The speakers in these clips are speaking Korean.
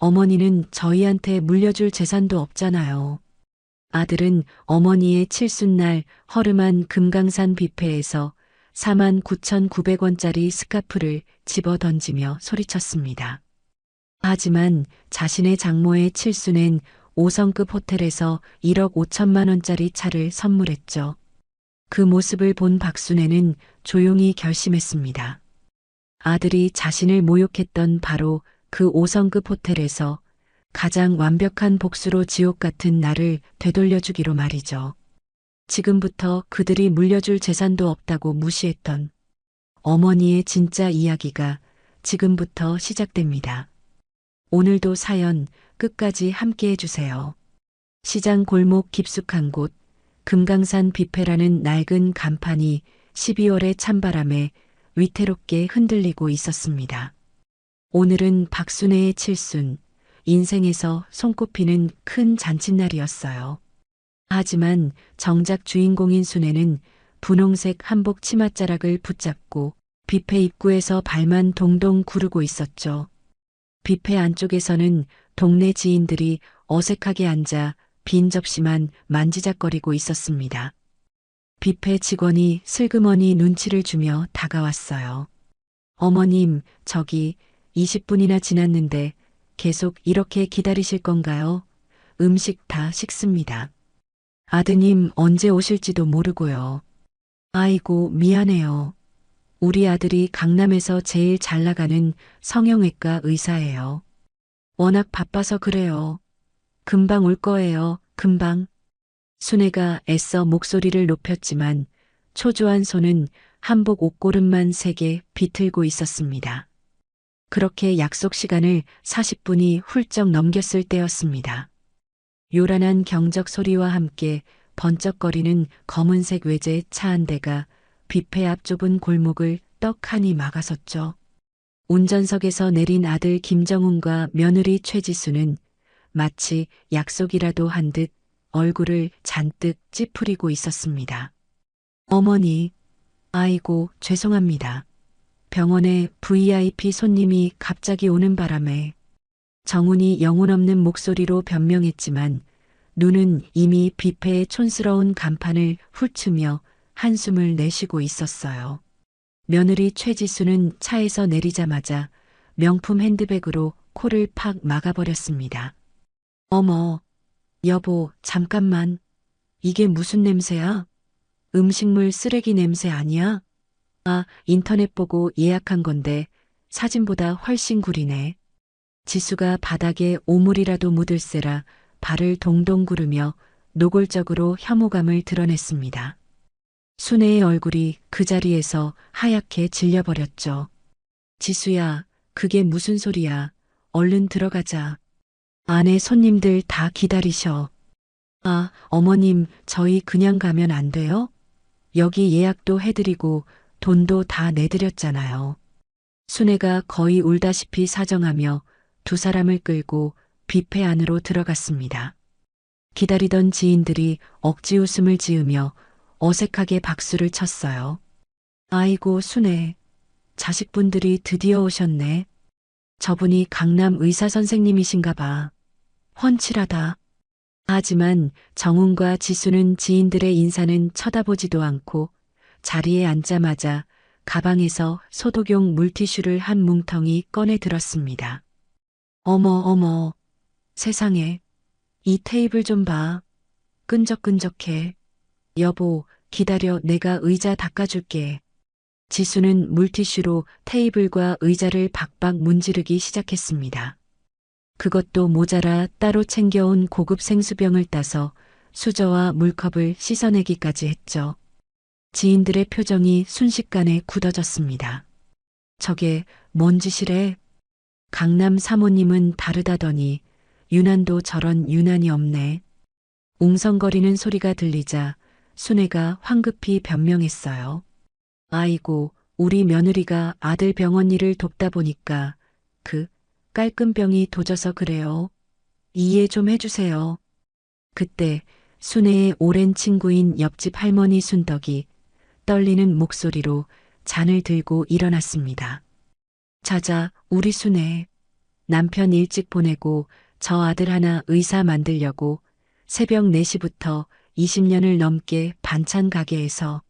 어머니는 저희한테 물려줄 재산도 없잖아요. 아들은 어머니의 칠순날 허름한 금강산 뷔페에서 49,900원짜리 스카프를 집어 던지며 소리쳤습니다. 하지만 자신의 장모의 칠순엔 5성급 호텔에서 1억 5천만 원짜리 차를 선물했죠. 그 모습을 본 박순애는 조용히 결심했습니다. 아들이 자신을 모욕했던 바로 그 5성급 호텔에서 가장 완벽한 복수로 지옥 같은 나를 되돌려주기로 말이죠. 지금부터 그들이 물려줄 재산도 없다고 무시했던 어머니의 진짜 이야기가 지금부터 시작됩니다. 오늘도 사연 끝까지 함께 해주세요. 시장 골목 깊숙한 곳, 금강산 뷔페라는 낡은 간판이 12월의 찬바람에 위태롭게 흔들리고 있었습니다. 오늘은 박순애의 칠순, 인생에서 손꼽히는 큰 잔칫날이었어요. 하지만 정작 주인공인 순애는 분홍색 한복 치맛자락을 붙잡고 뷔페 입구에서 발만 동동 구르고 있었죠. 뷔페 안쪽에서는 동네 지인들이 어색하게 앉아 빈 접시만 만지작거리고 있었습니다. 뷔페 직원이 슬그머니 눈치를 주며 다가왔어요. 어머님, 저기 20분이나 지났는데 계속 이렇게 기다리실 건가요? 음식 다 식습니다. 아드님 언제 오실지도 모르고요. 아이고, 미안해요. 우리 아들이 강남에서 제일 잘 나가는 성형외과 의사예요. 워낙 바빠서 그래요. 금방 올 거예요, 금방. 순애가 애써 목소리를 높였지만 초조한 손은 한복 옷고름만 세게 비틀고 있었습니다. 그렇게 약속 시간을 40분이 훌쩍 넘겼을 때였습니다. 요란한 경적 소리와 함께 번쩍거리는 검은색 외제 차 한 대가 뷔페 앞 좁은 골목을 떡하니 막아섰죠. 운전석에서 내린 아들 김정훈과 며느리 최지수는 마치 약속이라도 한 듯 얼굴을 잔뜩 찌푸리고 있었습니다. 어머니, 아이고, 죄송합니다. 병원에 VIP 손님이 갑자기 오는 바람에. 정훈이 영혼 없는 목소리로 변명했지만 눈은 이미 뷔페의 촌스러운 간판을 훑으며 한숨을 내쉬고 있었어요. 며느리 최지수는 차에서 내리자마자 명품 핸드백으로 코를 팍 막아버렸습니다. 어머, 여보, 잠깐만. 이게 무슨 냄새야? 음식물 쓰레기 냄새 아니야? 아, 인터넷 보고 예약한 건데 사진보다 훨씬 구리네. 지수가 바닥에 오물이라도 묻을세라 발을 동동 구르며 노골적으로 혐오감을 드러냈습니다. 순애의 얼굴이 그 자리에서 하얗게 질려버렸죠. 지수야, 그게 무슨 소리야. 얼른 들어가자. 안에 손님들 다 기다리셔. 아, 어머님, 저희 그냥 가면 안 돼요? 여기 예약도 해드리고 돈도 다 내드렸잖아요. 순애가 거의 울다시피 사정하며 두 사람을 끌고 뷔페 안으로 들어갔습니다. 기다리던 지인들이 억지 웃음을 지으며 어색하게 박수를 쳤어요. 아이고, 순애. 자식분들이 드디어 오셨네. 저분이 강남 의사 선생님이신가 봐. 훤칠하다. 하지만 정훈과 지수는 지인들의 인사는 쳐다보지도 않고 자리에 앉자마자 가방에서 소독용 물티슈를 한 뭉텅이 꺼내 들었습니다. 어머, 어머. 세상에. 이 테이블 좀 봐. 끈적끈적해. 여보, 기다려. 내가 의자 닦아줄게. 지수는 물티슈로 테이블과 의자를 박박 문지르기 시작했습니다. 그것도 모자라 따로 챙겨온 고급 생수병을 따서 수저와 물컵을 씻어내기까지 했죠. 지인들의 표정이 순식간에 굳어졌습니다. 저게 뭔 짓이래? 강남 사모님은 다르다더니 유난도 저런 유난이 없네. 웅성거리는 소리가 들리자 순애가 황급히 변명했어요. 아이고, 우리 며느리가 아들 병원 일을 돕다 보니까 그 깔끔병이 도져서 그래요. 이해 좀 해주세요. 그때 순애의 오랜 친구인 옆집 할머니 순덕이 떨리는 목소리로 잔을 들고 일어났습니다. 자자, 우리 순애. 남편 일찍 보내고 저 아들 하나 의사 만들려고 새벽 4시부터 20년을 넘게 반찬 가게에서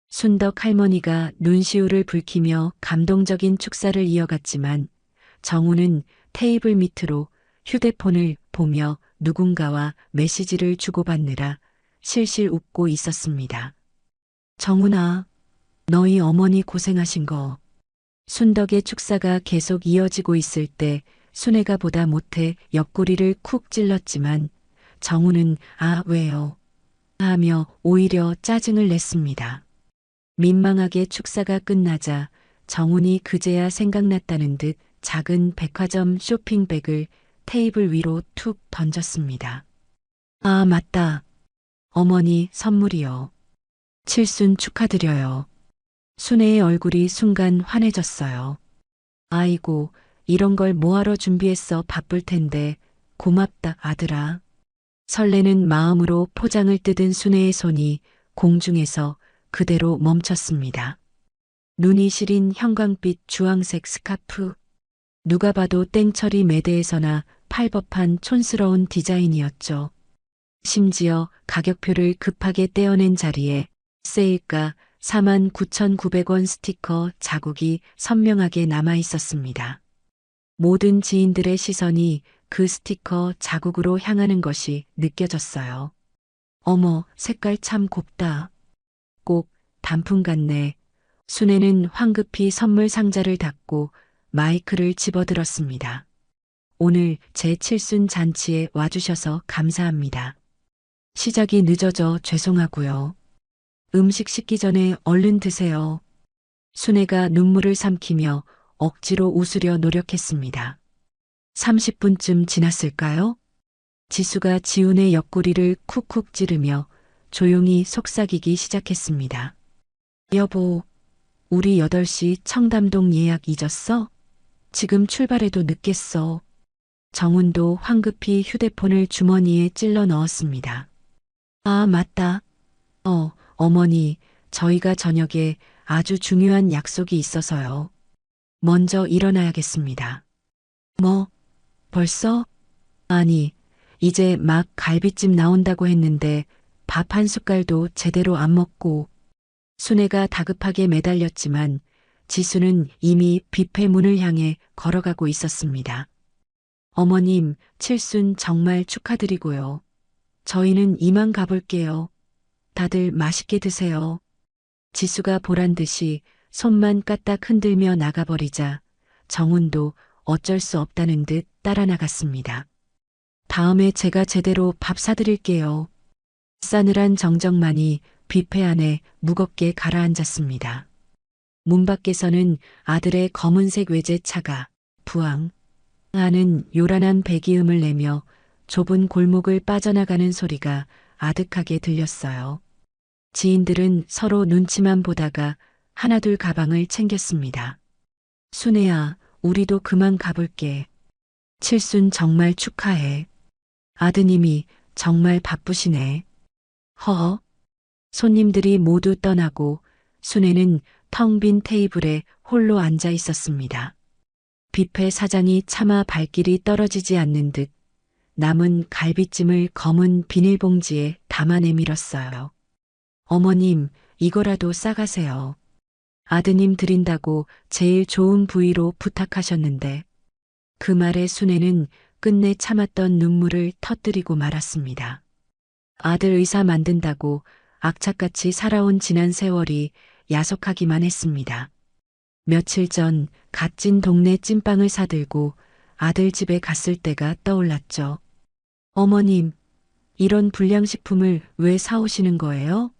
순덕 할머니가 눈시울을 붉히며 감동적인 축사를 이어갔지만 정우는 테이블 밑으로 휴대폰을 보며 누군가와 메시지를 주고받느라 실실 웃고 있었습니다. 정훈아, 너희 어머니 고생하신 거. 순덕의 축사가 계속 이어지고 있을 때 순애가 보다 못해 옆구리를 쿡 찔렀지만 정우는 아, 왜요? 하며 오히려 짜증을 냈습니다. 민망하게 축사가 끝나자 정훈이 그제야 생각났다는 듯 작은 백화점 쇼핑백을 테이블 위로 툭 던졌습니다. 아, 맞다. 어머니 선물이요. 칠순 축하드려요. 순애의 얼굴이 순간 환해졌어요. 아이고, 이런 걸 뭐하러 준비했어. 바쁠 텐데. 고맙다, 아들아. 설레는 마음으로 포장을 뜯은 순애의 손이 공중에서 그대로 멈췄습니다. 눈이 시린 형광빛 주황색 스카프. 누가 봐도 땡처리 매대에서나 팔 법한 촌스러운 디자인이었죠. 심지어 가격표를 급하게 떼어낸 자리에 세일가 49,900원 스티커 자국이 선명하게 남아 있었습니다. 모든 지인들의 시선이 그 스티커 자국으로 향하는 것이 느껴졌어요. 어머, 색깔 참 곱다. 꼭 단품 같네. 순애는 황급히 선물 상자를 닫고 마이크를 집어들었습니다. 오늘 제 칠순 잔치에 와주셔서 감사합니다. 시작이 늦어져 죄송하고요. 음식 식기 전에 얼른 드세요. 순애가 눈물을 삼키며 억지로 웃으려 노력했습니다. 30분쯤 지났을까요? 지수가 지훈의 옆구리를 쿡쿡 찌르며 조용히 속삭이기 시작했습니다. 여보, 우리 8시 청담동 예약 잊었어? 지금 출발해도 늦겠어. 정훈도 황급히 휴대폰을 주머니에 찔러 넣었습니다. 아, 맞다. 어머니, 저희가 저녁에 아주 중요한 약속이 있어서요. 먼저 일어나야겠습니다. 뭐, 벌써? 아니, 이제 막 갈비찜 나온다고 했는데 밥 한 숟갈도 제대로 안 먹고. 순애가 다급하게 매달렸지만 지수는 이미 뷔페 문을 향해 걸어가고 있었습니다. 어머님, 칠순 정말 축하드리고요. 저희는 이만 가볼게요. 다들 맛있게 드세요. 지수가 보란 듯이 손만 까딱 흔들며 나가버리자 정훈도 어쩔 수 없다는 듯 따라 나갔습니다. 다음에 제가 제대로 밥 사드릴게요. 싸늘한 정적만이 뷔페 안에 무겁게 가라앉았습니다. 문 밖에서는 아들의 검은색 외제차가 부앙 하는 요란한 배기음을 내며 좁은 골목을 빠져나가는 소리가 아득하게 들렸어요. 지인들은 서로 눈치만 보다가 하나둘 가방을 챙겼습니다. 순애야, 우리도 그만 가볼게. 칠순 정말 축하해. 아드님이 정말 바쁘시네. 허허. 손님들이 모두 떠나고 순애는 텅 빈 테이블에 홀로 앉아 있었습니다. 뷔페 사장이 차마 발길이 떨어지지 않는 듯 남은 갈비찜을 검은 비닐봉지에 담아 내밀었어요. 어머님, 이거라도 싸가세요. 아드님 드린다고 제일 좋은 부위로 부탁하셨는데. 그 말에 순애는 끝내 참았던 눈물을 터뜨리고 말았습니다. 아들 의사 만든다고 악착같이 살아온 지난 세월이 야속하기만 했습니다. 며칠 전 갓진 동네 찐빵을 사들고 아들 집에 갔을 때가 떠올랐죠. 어머님, 이런 불량식품을 왜 사오시는 거예요?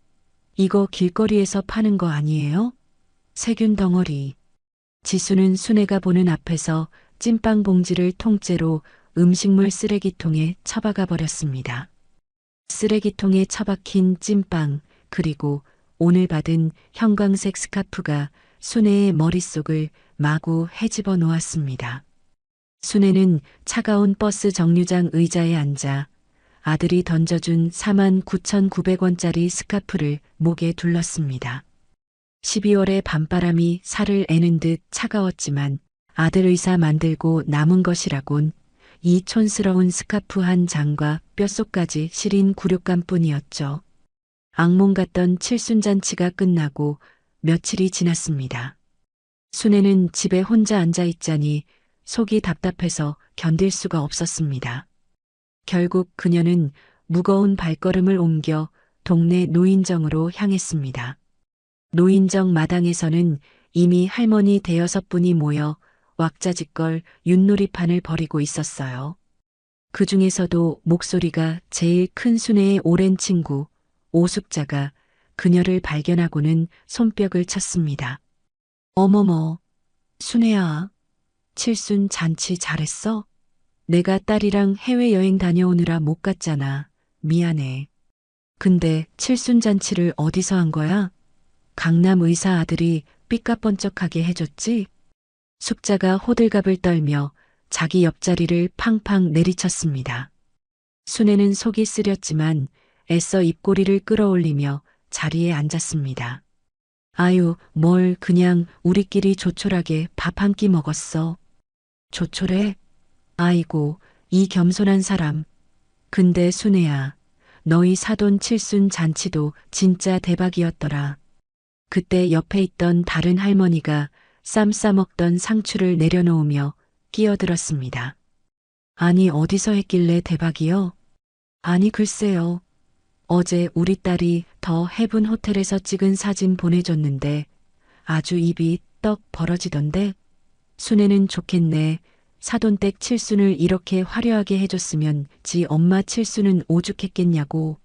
이거 길거리에서 파는 거 아니에요? 세균 덩어리. 지수는 순애가 보는 앞에서 찐빵 봉지를 통째로 음식물 쓰레기통에 처박아 버렸습니다. 쓰레기통에 처박힌 찐빵, 그리고 오늘 받은 형광색 스카프가 순애의 머릿속을 마구 헤집어 놓았습니다. 순애는 차가운 버스 정류장 의자에 앉아 아들이 던져준 49,900원짜리 스카프를 목에 둘렀습니다. 12월의 밤바람이 살을 애는 듯 차가웠지만 아들 의사 만들고 남은 것이라곤 이 촌스러운 스카프 한 장과 뼛속까지 시린 굴욕감뿐이었죠. 악몽 같던 칠순잔치가 끝나고 며칠이 지났습니다. 순애는 집에 혼자 앉아 있자니 속이 답답해서 견딜 수가 없었습니다. 결국 그녀는 무거운 발걸음을 옮겨 동네 노인정으로 향했습니다. 노인정 마당에서는 이미 할머니 대여섯 분이 모여 왁자지껄 윷놀이판을 벌이고 있었어요. 그 중에서도 목소리가 제일 큰 순애의 오랜 친구 오숙자가 그녀를 발견하고는 손뼉을 쳤습니다. 어머머, 순애야, 칠순 잔치 잘했어? 내가 딸이랑 해외여행 다녀오느라 못 갔잖아. 미안해. 근데 칠순 잔치를 어디서 한 거야? 강남 의사 아들이 삐까뻔쩍하게 해줬지? 숙자가 호들갑을 떨며 자기 옆자리를 팡팡 내리쳤습니다. 순애는 속이 쓰렸지만 애써 입꼬리를 끌어올리며 자리에 앉았습니다. 아유, 뭘 그냥 우리끼리 조촐하게 밥 한 끼 먹었어. 조촐해? 아이고, 이 겸손한 사람. 근데 순애야, 너희 사돈 칠순 잔치도 진짜 대박이었더라. 그때 옆에 있던 다른 할머니가 쌈 싸먹던 상추를 내려놓으며 끼어들었습니다. 아니, 어디서 했길래 대박이요? 아니, 글쎄요. 어제 우리 딸이 더 해븐 호텔에서 찍은 사진 보내줬는데 아주 입이 떡 벌어지던데. 순애는 좋겠네. 사돈댁 칠순을 이렇게 화려하게 해줬으면 지 엄마 칠순은 오죽했겠냐고.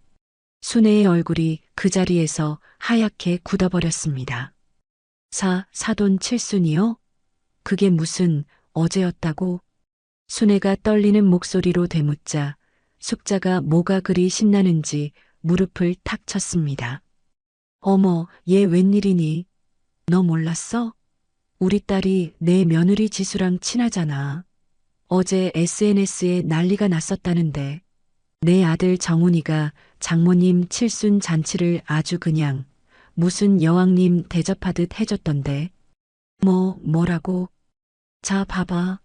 순애의 얼굴이 그 자리에서 하얗게 굳어버렸습니다. 사돈 칠순이요? 그게 무슨 어제였다고? 순애가 떨리는 목소리로 되묻자 숙자가 뭐가 그리 신나는지 무릎을 탁 쳤습니다. 어머, 얘 웬일이니? 너 몰랐어? 우리 딸이 내 며느리 지수랑 친하잖아. 어제 SNS에 난리가 났었다는데 내 아들 정훈이가 장모님 칠순 잔치를 아주 그냥 무슨 여왕님 대접하듯 해줬던데. 뭐라고? 자, 봐봐.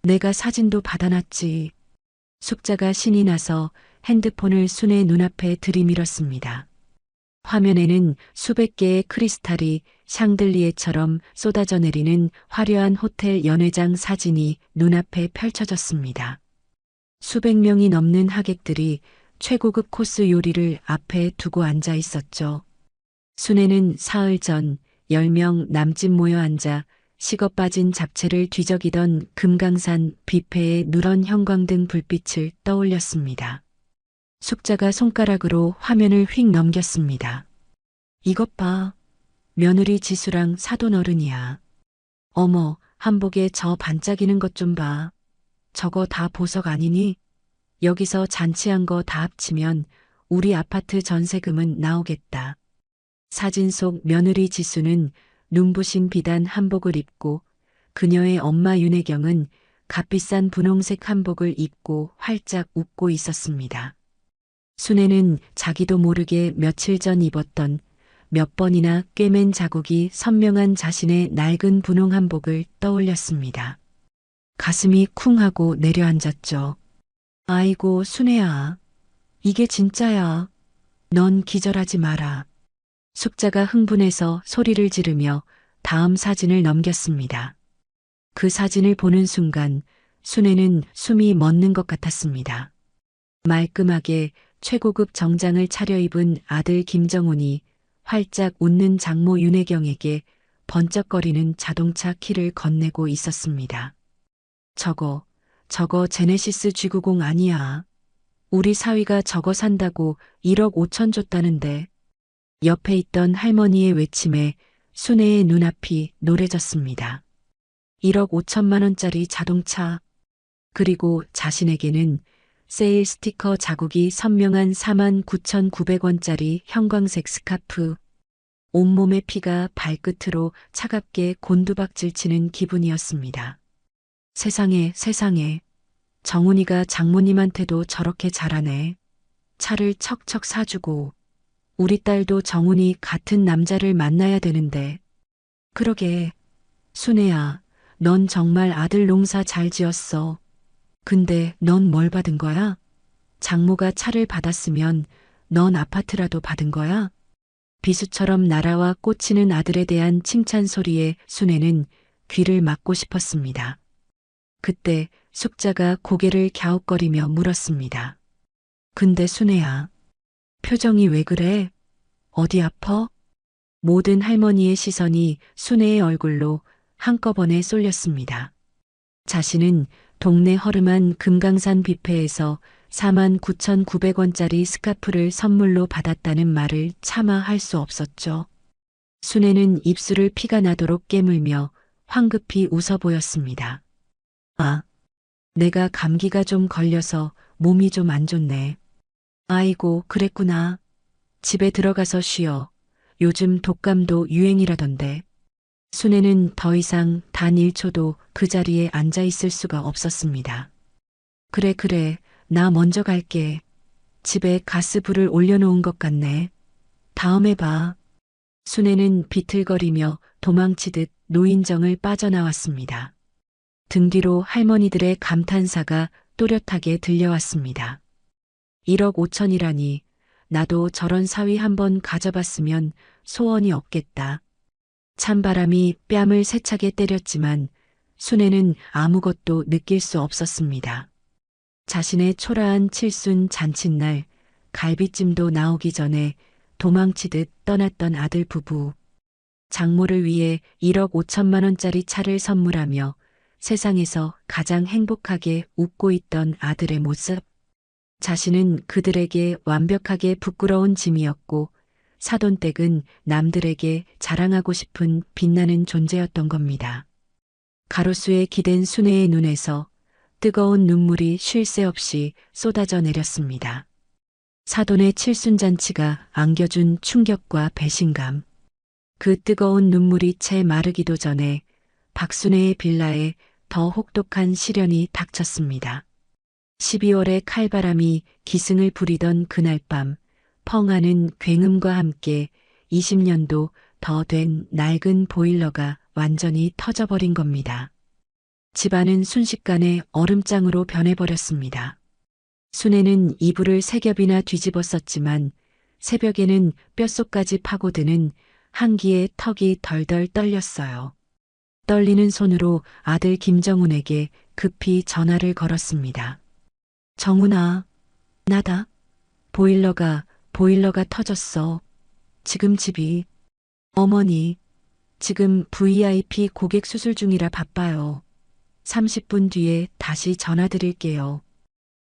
내가 사진도 받아놨지. 숙자가 신이 나서 핸드폰을 순애 눈앞에 들이밀었습니다. 화면에는 수백 개의 크리스탈이 샹들리에처럼 쏟아져 내리는 화려한 호텔 연회장 사진이 눈앞에 펼쳐졌습니다. 수백 명이 넘는 하객들이 최고급 코스 요리를 앞에 두고 앉아 있었죠. 순애는 사흘 전 10명 남짓 모여 앉아 식어 빠진 잡채를 뒤적이던 금강산 뷔페의 누런 형광등 불빛을 떠올렸습니다. 숙자가 손가락으로 화면을 휙 넘겼습니다. 이것 봐. 며느리 지수랑 사돈 어른이야. 어머, 한복에 저 반짝이는 것 좀 봐. 저거 다 보석 아니니? 여기서 잔치한 거 다 합치면 우리 아파트 전세금은 나오겠다. 사진 속 며느리 지수는 눈부신 비단 한복을 입고 그녀의 엄마 윤혜경은 값비싼 분홍색 한복을 입고 활짝 웃고 있었습니다. 순애는 자기도 모르게 며칠 전 입었던 몇 번이나 꿰맨 자국이 선명한 자신의 낡은 분홍 한복을 떠올렸습니다. 가슴이 쿵 하고 내려앉았죠. 아이고, 순애야. 이게 진짜야. 넌 기절하지 마라. 숙자가 흥분해서 소리를 지르며 다음 사진을 넘겼습니다. 그 사진을 보는 순간 순애는 숨이 멎는 것 같았습니다. 말끔하게 최고급 정장을 차려입은 아들 김정훈이 활짝 웃는 장모 윤혜경에게 번쩍거리는 자동차 키를 건네고 있었습니다. 저거 제네시스 G90 아니야. 우리 사위가 저거 산다고 1억 5천 줬다는데. 옆에 있던 할머니의 외침에 순애의 눈앞이 노래졌습니다. 1억 5천만 원짜리 자동차. 그리고 자신에게는 세일 스티커 자국이 선명한 49,900원짜리 형광색 스카프. 온몸의 피가 발끝으로 차갑게 곤두박질 치는 기분이었습니다. 세상에. 정훈이가 장모님한테도 저렇게 잘하네. 차를 척척 사주고. 우리 딸도 정훈이 같은 남자를 만나야 되는데. 그러게. 순애야, 넌 정말 아들 농사 잘 지었어. 근데 넌 뭘 받은 거야? 장모가 차를 받았으면 넌 아파트라도 받은 거야? 비수처럼 날아와 꽂히는 아들에 대한 칭찬 소리에 순애는 귀를 막고 싶었습니다. 그때 숙자가 고개를 갸웃거리며 물었습니다. 근데 순애야, 표정이 왜 그래? 어디 아파? 모든 할머니의 시선이 순애의 얼굴로 한꺼번에 쏠렸습니다. 자신은 동네 허름한 금강산 뷔페에서 49,900원짜리 스카프를 선물로 받았다는 말을 차마 할 수 없었죠. 순애는 입술을 피가 나도록 깨물며 황급히 웃어 보였습니다. 아, 내가 감기가 좀 걸려서 몸이 좀 안 좋네. 아이고, 그랬구나. 집에 들어가서 쉬어. 요즘 독감도 유행이라던데. 순애는 더 이상 단 1초도 그 자리에 앉아 있을 수가 없었습니다. 그래, 그래. 나 먼저 갈게. 집에 가스불을 올려놓은 것 같네. 다음에 봐. 순애는 비틀거리며 도망치듯 노인정을 빠져나왔습니다. 등 뒤로 할머니들의 감탄사가 또렷하게 들려왔습니다. 1억 5천이라니 나도 저런 사위 한번 가져봤으면 소원이 없겠다. 찬바람이 뺨을 세차게 때렸지만 순애는 아무것도 느낄 수 없었습니다. 자신의 초라한 칠순 잔칫날 갈비찜도 나오기 전에 도망치듯 떠났던 아들 부부. 장모를 위해 1억 5천만 원짜리 차를 선물하며 세상에서 가장 행복하게 웃고 있던 아들의 모습. 자신은 그들에게 완벽하게 부끄러운 짐이었고 사돈댁은 남들에게 자랑하고 싶은 빛나는 존재였던 겁니다. 가로수에 기댄 순애의 눈에서 뜨거운 눈물이 쉴 새 없이 쏟아져 내렸습니다. 사돈의 칠순잔치가 안겨준 충격과 배신감. 그 뜨거운 눈물이 채 마르기도 전에 박순애의 빌라에 더 혹독한 시련이 닥쳤습니다. 12월의 칼바람이 기승을 부리던 그날 밤 펑하는 굉음과 함께 20년도 더 된 낡은 보일러가 완전히 터져버린 겁니다. 집안은 순식간에 얼음장으로 변해버렸습니다. 순애는 이불을 3겹이나 뒤집었었지만 새벽에는 뼛속까지 파고드는 한기의 턱이 덜덜 떨렸어요. 떨리는 손으로 아들 김정훈에게 급히 전화를 걸었습니다. 정훈아, 나다. 보일러가 터졌어. 지금 집이. 어머니, 지금 VIP 고객 수술 중이라 바빠요. 30분 뒤에 다시 전화드릴게요.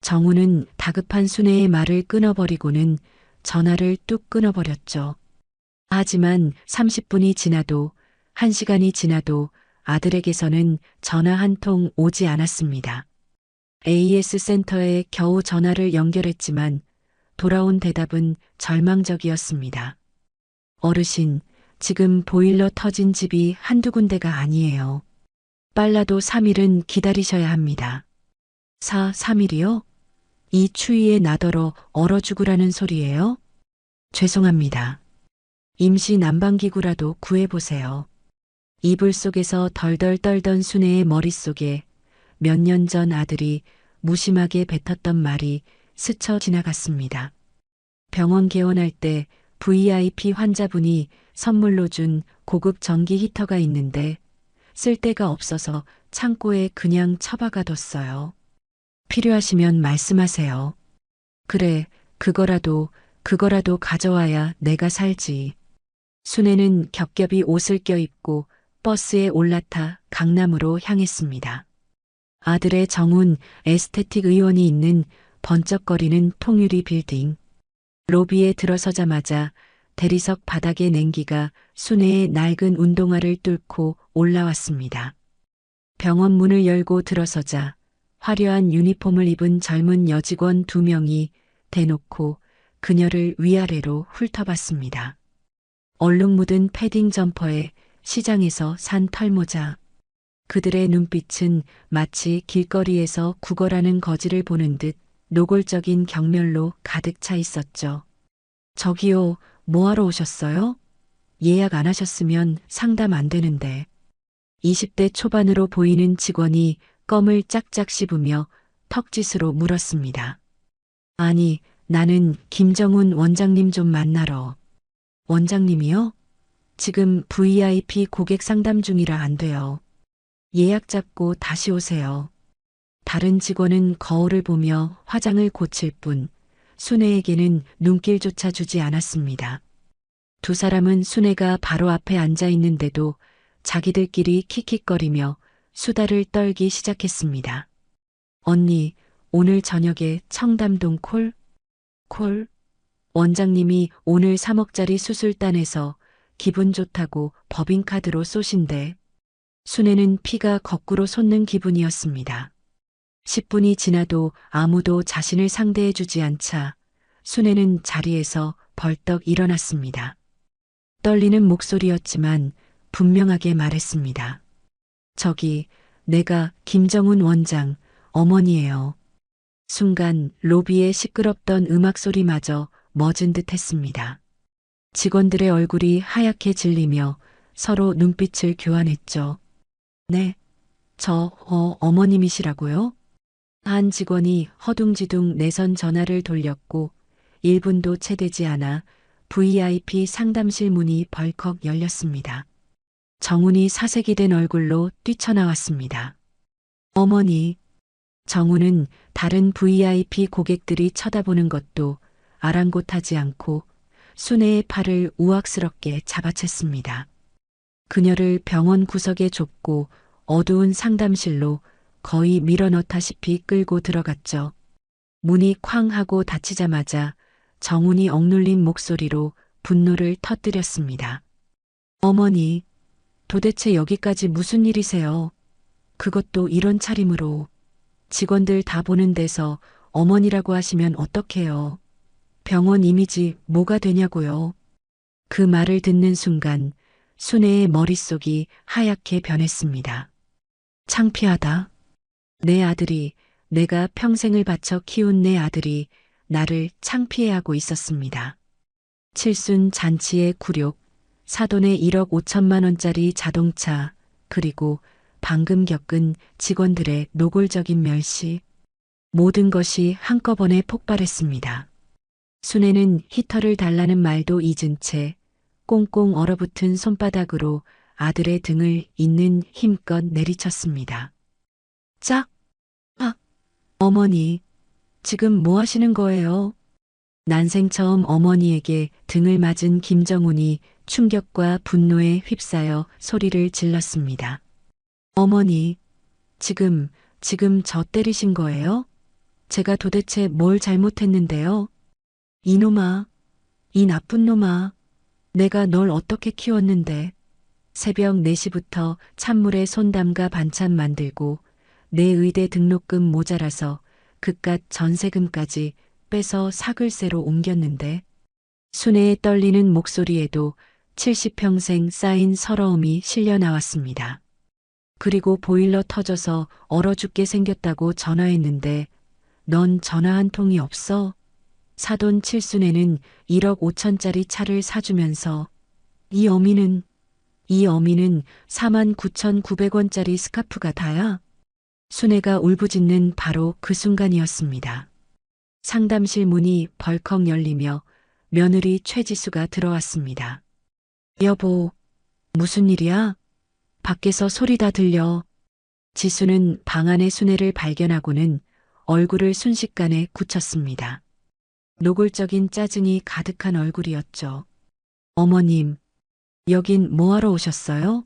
정우는 다급한 순애의 말을 끊어버리고는 전화를 뚝 끊어버렸죠. 하지만 30분이 지나도 1시간이 지나도 아들에게서는 전화 한 통 오지 않았습니다. AS 센터에 겨우 전화를 연결했지만 돌아온 대답은 절망적이었습니다. 어르신, 지금 보일러 터진 집이 한두 군데가 아니에요. 빨라도 3일은 기다리셔야 합니다. 3일이요? 이 추위에 나더러 얼어 죽으라는 소리예요? 죄송합니다. 임시 난방기구라도 구해보세요. 이불 속에서 덜덜 떨던 순애의 머릿속에 몇 년 전 아들이 무심하게 뱉었던 말이 스쳐 지나갔습니다. 병원 개원할 때 VIP 환자분이 선물로 준 고급 전기 히터가 있는데 쓸 데가 없어서 창고에 그냥 처박아뒀어요. 필요하시면 말씀하세요. 그래, 그거라도 가져와야 내가 살지. 순애는 겹겹이 옷을 껴입고 버스에 올라타 강남으로 향했습니다. 아들의 정훈 에스테틱 의원이 있는 번쩍거리는 통유리 빌딩. 로비에 들어서자마자 대리석 바닥의 냉기가 순애의 낡은 운동화를 뚫고 올라왔습니다. 병원 문을 열고 들어서자 화려한 유니폼을 입은 젊은 여직원 2명이 대놓고 그녀를 위아래로 훑어봤습니다. 얼룩 묻은 패딩 점퍼에 시장에서 산 털모자. 그들의 눈빛은 마치 길거리에서 구걸하는 거지를 보는 듯 노골적인 경멸로 가득 차 있었죠. 저기요, 뭐하러 오셨어요? 예약 안 하셨으면 상담 안 되는데. 20대 초반으로 보이는 직원이 껌을 짝짝 씹으며 턱짓으로 물었습니다. 아니, 나는 김정훈 원장님 좀 만나러. 원장님이요? 지금 VIP 고객 상담 중이라 안 돼요. 예약 잡고 다시 오세요. 다른 직원은 거울을 보며 화장을 고칠 뿐 순애에게는 눈길조차 주지 않았습니다. 두 사람은 순애가 바로 앞에 앉아 있는데도 자기들끼리 킥킥거리며 수다를 떨기 시작했습니다. 언니, 오늘 저녁에 청담동 콜? 콜? 원장님이 오늘 3억짜리 수술단에서 기분 좋다고 법인카드로 쏘신대. 순애는 피가 거꾸로 솟는 기분이었습니다. 10분이 지나도 아무도 자신을 상대해주지 않자 순애는 자리에서 벌떡 일어났습니다. 떨리는 목소리였지만 분명하게 말했습니다. 저기, 내가 김정훈 원장, 어머니예요. 순간 로비의 시끄럽던 음악 소리마저 멎은 듯 했습니다. 직원들의 얼굴이 하얗게 질리며 서로 눈빛을 교환했죠. 네, 어머님이시라고요? 한 직원이 허둥지둥 내선 전화를 돌렸고 1분도 채 되지 않아 VIP 상담실 문이 벌컥 열렸습니다. 정훈이 사색이 된 얼굴로 뛰쳐나왔습니다. 어머니. 정훈은 다른 VIP 고객들이 쳐다보는 것도 아랑곳하지 않고 순애의 팔을 우악스럽게 잡아챘습니다. 그녀를 병원 구석에 좁고 어두운 상담실로 거의 밀어넣다시피 끌고 들어갔죠. 문이 쾅 하고 닫히자마자 정훈이 억눌린 목소리로 분노를 터뜨렸습니다. 어머니, 도대체 여기까지 무슨 일이세요? 그것도 이런 차림으로. 직원들 다 보는 데서 어머니라고 하시면 어떡해요? 병원 이미지 뭐가 되냐고요? 그 말을 듣는 순간 순애의 머릿속이 하얗게 변했습니다. 창피하다. 내 아들이, 내가 평생을 바쳐 키운 내 아들이 나를 창피해하고 있었습니다. 칠순 잔치의 굴욕, 사돈의 1억 5천만 원짜리 자동차, 그리고 방금 겪은 직원들의 노골적인 멸시, 모든 것이 한꺼번에 폭발했습니다. 순애는 히터를 달라는 말도 잊은 채 꽁꽁 얼어붙은 손바닥으로 아들의 등을 있는 힘껏 내리쳤습니다. 짝! 아! 어머니, 지금 뭐 하시는 거예요? 난생 처음 어머니에게 등을 맞은 김정훈이 충격과 분노에 휩싸여 소리를 질렀습니다. 어머니, 지금 저 때리신 거예요? 제가 도대체 뭘 잘못했는데요? 이놈아, 이 나쁜 놈아, 내가 널 어떻게 키웠는데. 새벽 4시부터 찬물에 손 담가 반찬 만들고 내 의대 등록금 모자라서 그깟 전세금까지 빼서 사글세로 옮겼는데. 순애의 떨리는 목소리에도 70평생 쌓인 서러움이 실려 나왔습니다. 그리고 보일러 터져서 얼어 죽게 생겼다고 전화했는데 넌 전화 한 통이 없어? 사돈 칠순애는 1억 5천짜리 차를 사주면서 이 어미는 49,900원짜리 스카프가 다야? 순애가 울부짖는 바로 그 순간이었습니다. 상담실 문이 벌컥 열리며 며느리 최지수가 들어왔습니다. 여보, 무슨 일이야? 밖에서 소리 다 들려. 지수는 방 안의 순애를 발견하고는 얼굴을 순식간에 굳혔습니다. 노골적인 짜증이 가득한 얼굴이었죠. 어머님, 여긴 뭐하러 오셨어요?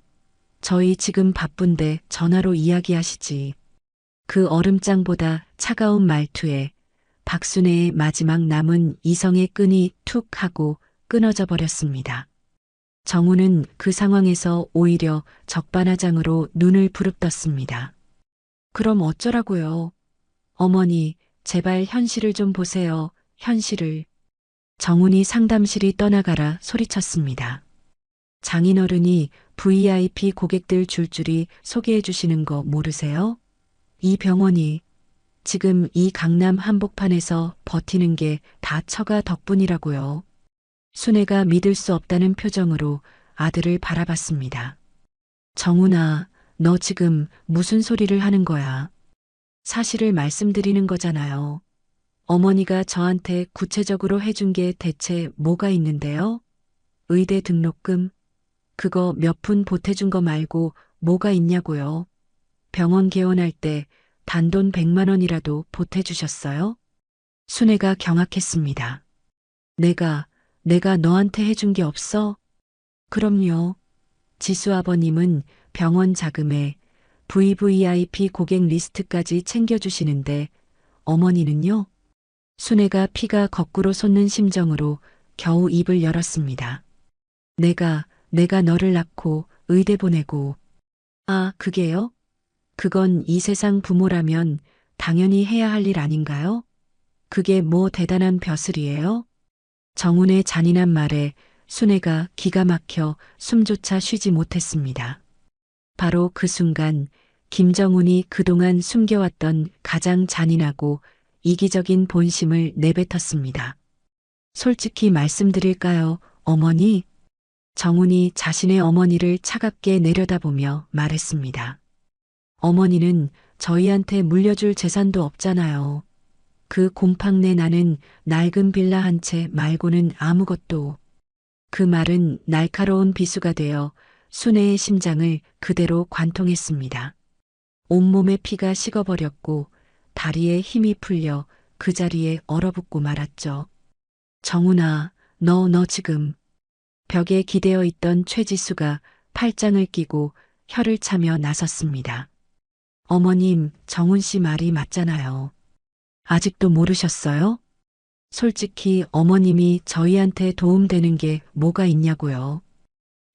저희 지금 바쁜데 전화로 이야기하시지. 그 얼음장보다 차가운 말투에 박순애의 마지막 남은 이성의 끈이 툭 하고 끊어져 버렸습니다. 정우는 그 상황에서 오히려 적반하장으로 눈을 부릅떴습니다. 그럼 어쩌라고요? 어머니, 제발 현실을 좀 보세요. 현실을. 정훈이 상담실이 떠나가라 소리쳤습니다. 장인어른이 VIP 고객들 줄줄이 소개해 주시는 거 모르세요? 이 병원이 지금 이 강남 한복판에서 버티는 게 다 처가 덕분이라고요. 순애가 믿을 수 없다는 표정으로 아들을 바라봤습니다. 정훈아, 너 지금 무슨 소리를 하는 거야? 사실을 말씀드리는 거잖아요. 어머니가 저한테 구체적으로 해준 게 대체 뭐가 있는데요? 의대 등록금, 그거 몇 푼 보태준 거 말고 뭐가 있냐고요. 병원 개원할 때 단돈 100만 원이라도 보태주셨어요? 순애가 경악했습니다. 내가 너한테 해준 게 없어? 그럼요. 지수 아버님은 병원 자금에 VVIP 고객 리스트까지 챙겨주시는데 어머니는요? 순애가 피가 거꾸로 솟는 심정으로 겨우 입을 열었습니다. 내가 너를 낳고 의대 보내고. 아, 그게요? 그건 이 세상 부모라면 당연히 해야 할 일 아닌가요? 그게 뭐 대단한 벼슬이에요? 정훈의 잔인한 말에 순애가 기가 막혀 숨조차 쉬지 못했습니다. 바로 그 순간 김정훈이 그동안 숨겨왔던 가장 잔인하고 이기적인 본심을 내뱉었습니다. 솔직히 말씀드릴까요, 어머니? 정훈이 자신의 어머니를 차갑게 내려다보며 말했습니다. 어머니는 저희한테 물려줄 재산도 없잖아요. 그 곰팡내 나는 낡은 빌라 한 채 말고는 아무것도. 그 말은 날카로운 비수가 되어 순애의 심장을 그대로 관통했습니다. 온몸에 피가 식어버렸고 다리에 힘이 풀려 그 자리에 얼어붙고 말았죠. 정훈아, 너 지금. 벽에 기대어 있던 최지수가 팔짱을 끼고 혀를 차며 나섰습니다. 어머님, 정훈 씨 말이 맞잖아요. 아직도 모르셨어요? 솔직히 어머님이 저희한테 도움되는 게 뭐가 있냐고요.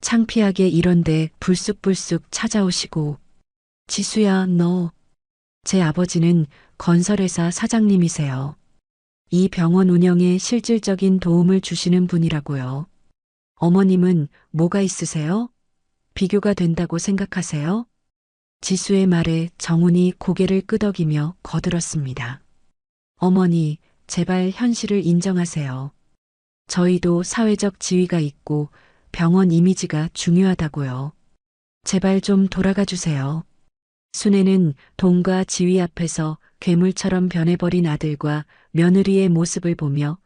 창피하게 이런데 불쑥불쑥 찾아오시고. 지수야, 너. 제 아버지는 건설회사 사장님이세요. 이 병원 운영에 실질적인 도움을 주시는 분이라고요. 어머님은 뭐가 있으세요? 비교가 된다고 생각하세요? 지수의 말에 정훈이 고개를 끄덕이며 거들었습니다. 어머니, 제발 현실을 인정하세요. 저희도 사회적 지위가 있고 병원 이미지가 중요하다고요. 제발 좀 돌아가 주세요. 순애는 돈과 지위 앞에서 괴물처럼 변해버린 아들과 며느리의 모습을 보며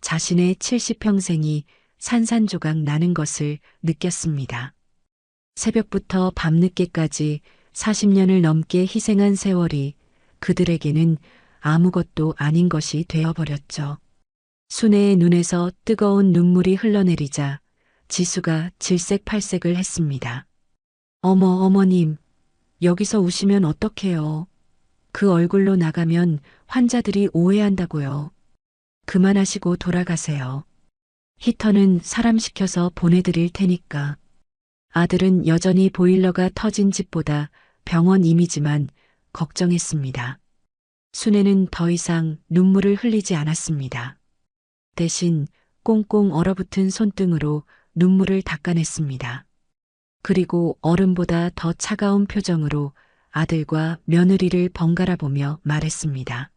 자신의 70평생이 산산조각 나는 것을 느꼈습니다. 새벽부터 밤늦게까지 40년을 넘게 희생한 세월이 그들에게는 아무것도 아닌 것이 되어버렸죠. 순애의 눈에서 뜨거운 눈물이 흘러내리자 지수가 질색팔색을 했습니다. 어머님, 여기서 우시면 어떡해요. 그 얼굴로 나가면 환자들이 오해한다고요. 그만하시고 돌아가세요. 히터는 사람 시켜서 보내드릴 테니까. 아들은 여전히 보일러가 터진 집보다 병원 이미지만 걱정했습니다. 순애는 더 이상 눈물을 흘리지 않았습니다. 대신 꽁꽁 얼어붙은 손등으로 눈물을 닦아냈습니다. 그리고 얼음보다 더 차가운 표정으로 아들과 며느리를 번갈아 보며 말했습니다.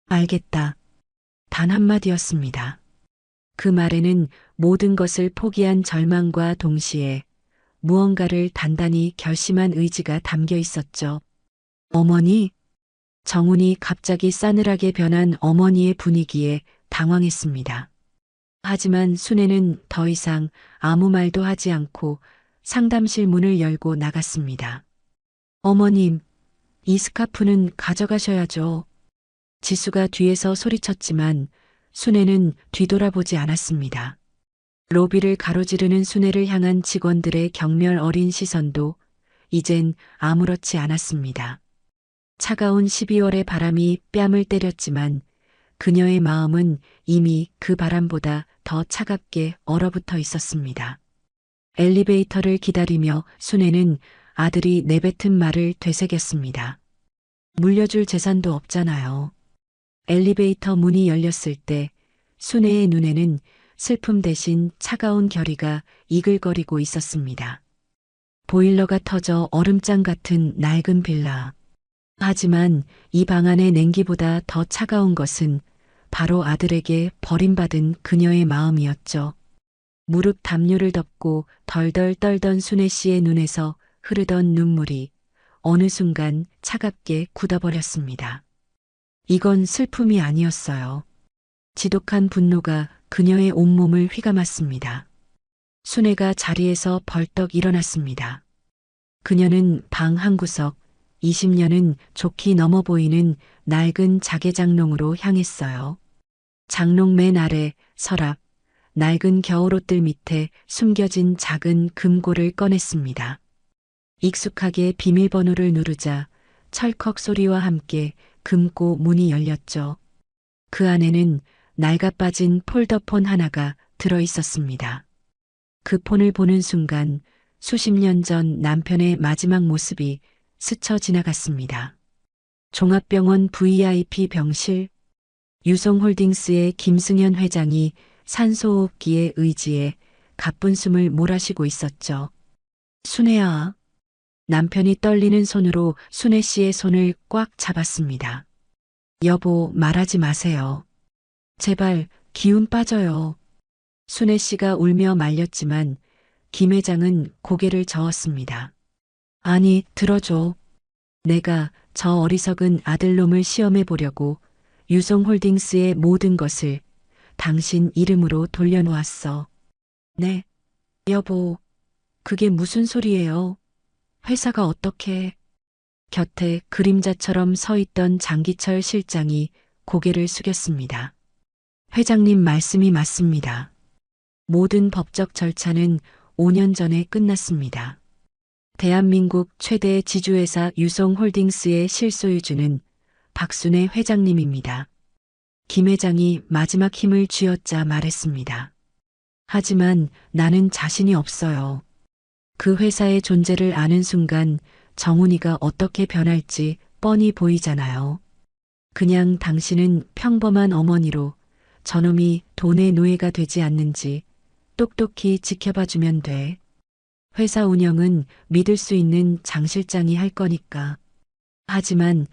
알겠다. 단 한마디였습니다. 그 말에는 모든 것을 포기한 절망과 동시에 무언가를 단단히 결심한 의지가 담겨 있었죠. 어머니? 정훈이 갑자기 싸늘하게 변한 어머니의 분위기에 당황했습니다. 하지만 순애는 더 이상 아무 말도 하지 않고 상담실 문을 열고 나갔습니다. 어머님, 이 스카프는 가져가셔야죠. 지수가 뒤에서 소리쳤지만 순애는 뒤돌아보지 않았습니다. 로비를 가로지르는 순애를 향한 직원들의 경멸 어린 시선도 이젠 아무렇지 않았습니다. 차가운 12월의 바람이 뺨을 때렸지만 그녀의 마음은 이미 그 바람보다 더 차갑게 얼어붙어 있었습니다. 엘리베이터를 기다리며 순애는 아들이 내뱉은 말을 되새겼습니다. 물려줄 재산도 없잖아요. 엘리베이터 문이 열렸을 때 순애의 눈에는 슬픔 대신 차가운 결의가 이글거리고 있었습니다. 보일러가 터져 얼음장 같은 낡은 빌라. 하지만 이 방 안의 냉기보다 더 차가운 것은 바로 아들에게 버림받은 그녀의 마음이었죠. 무릎 담요를 덮고 덜덜 떨던 순애 씨의 눈에서 흐르던 눈물이 어느 순간 차갑게 굳어버렸습니다. 이건 슬픔이 아니었어요. 지독한 분노가 그녀의 온몸을 휘감았습니다. 순애가 자리에서 벌떡 일어났습니다. 그녀는 방 한구석, 20년은 좋게 넘어 보이는 낡은 자개장롱으로 향했어요. 장롱 맨 아래 서랍, 낡은 겨울옷들 밑에 숨겨진 작은 금고를 꺼냈습니다. 익숙하게 비밀번호를 누르자 철컥 소리와 함께 금고 문이 열렸죠. 그 안에는 낡아빠진 폴더폰 하나가 들어 있었습니다. 그 폰을 보는 순간 수십 년 전 남편의 마지막 모습이 스쳐 지나갔습니다. 종합병원 VIP 병실, 유성홀딩스의 김승현 회장이 산소호흡기에 의지해 가쁜 숨을 몰아쉬고 있었죠. 순애야. 남편이 떨리는 손으로 순애 씨의 손을 꽉 잡았습니다. 여보, 말하지 마세요. 제발, 기운 빠져요. 순애 씨가 울며 말렸지만 김 회장은 고개를 저었습니다. 아니, 들어줘. 내가 저 어리석은 아들놈을 시험해 보려고 유성홀딩스의 모든 것을 당신 이름으로 돌려놓았어. 네, 여보, 그게 무슨 소리예요? 회사가 어떻게... 곁에 그림자처럼 서 있던 장기철 실장이 고개를 숙였습니다. 회장님 말씀이 맞습니다. 모든 법적 절차는 5년 전에 끝났습니다. 대한민국 최대 지주회사 유성홀딩스의 실소유주는 박순애 회장님입니다. 김 회장이 마지막 힘을 쥐어짜 말했습니다. 하지만 나는 자신이 없어요. 그 회사의 존재를 아는 순간 정훈이가 어떻게 변할지 뻔히 보이잖아요. 그냥 당신은 평범한 어머니로 저놈이 돈의 노예가 되지 않는지 똑똑히 지켜봐주면 돼. 회사 운영은 믿을 수 있는 장 실장이 할 거니까. 하지만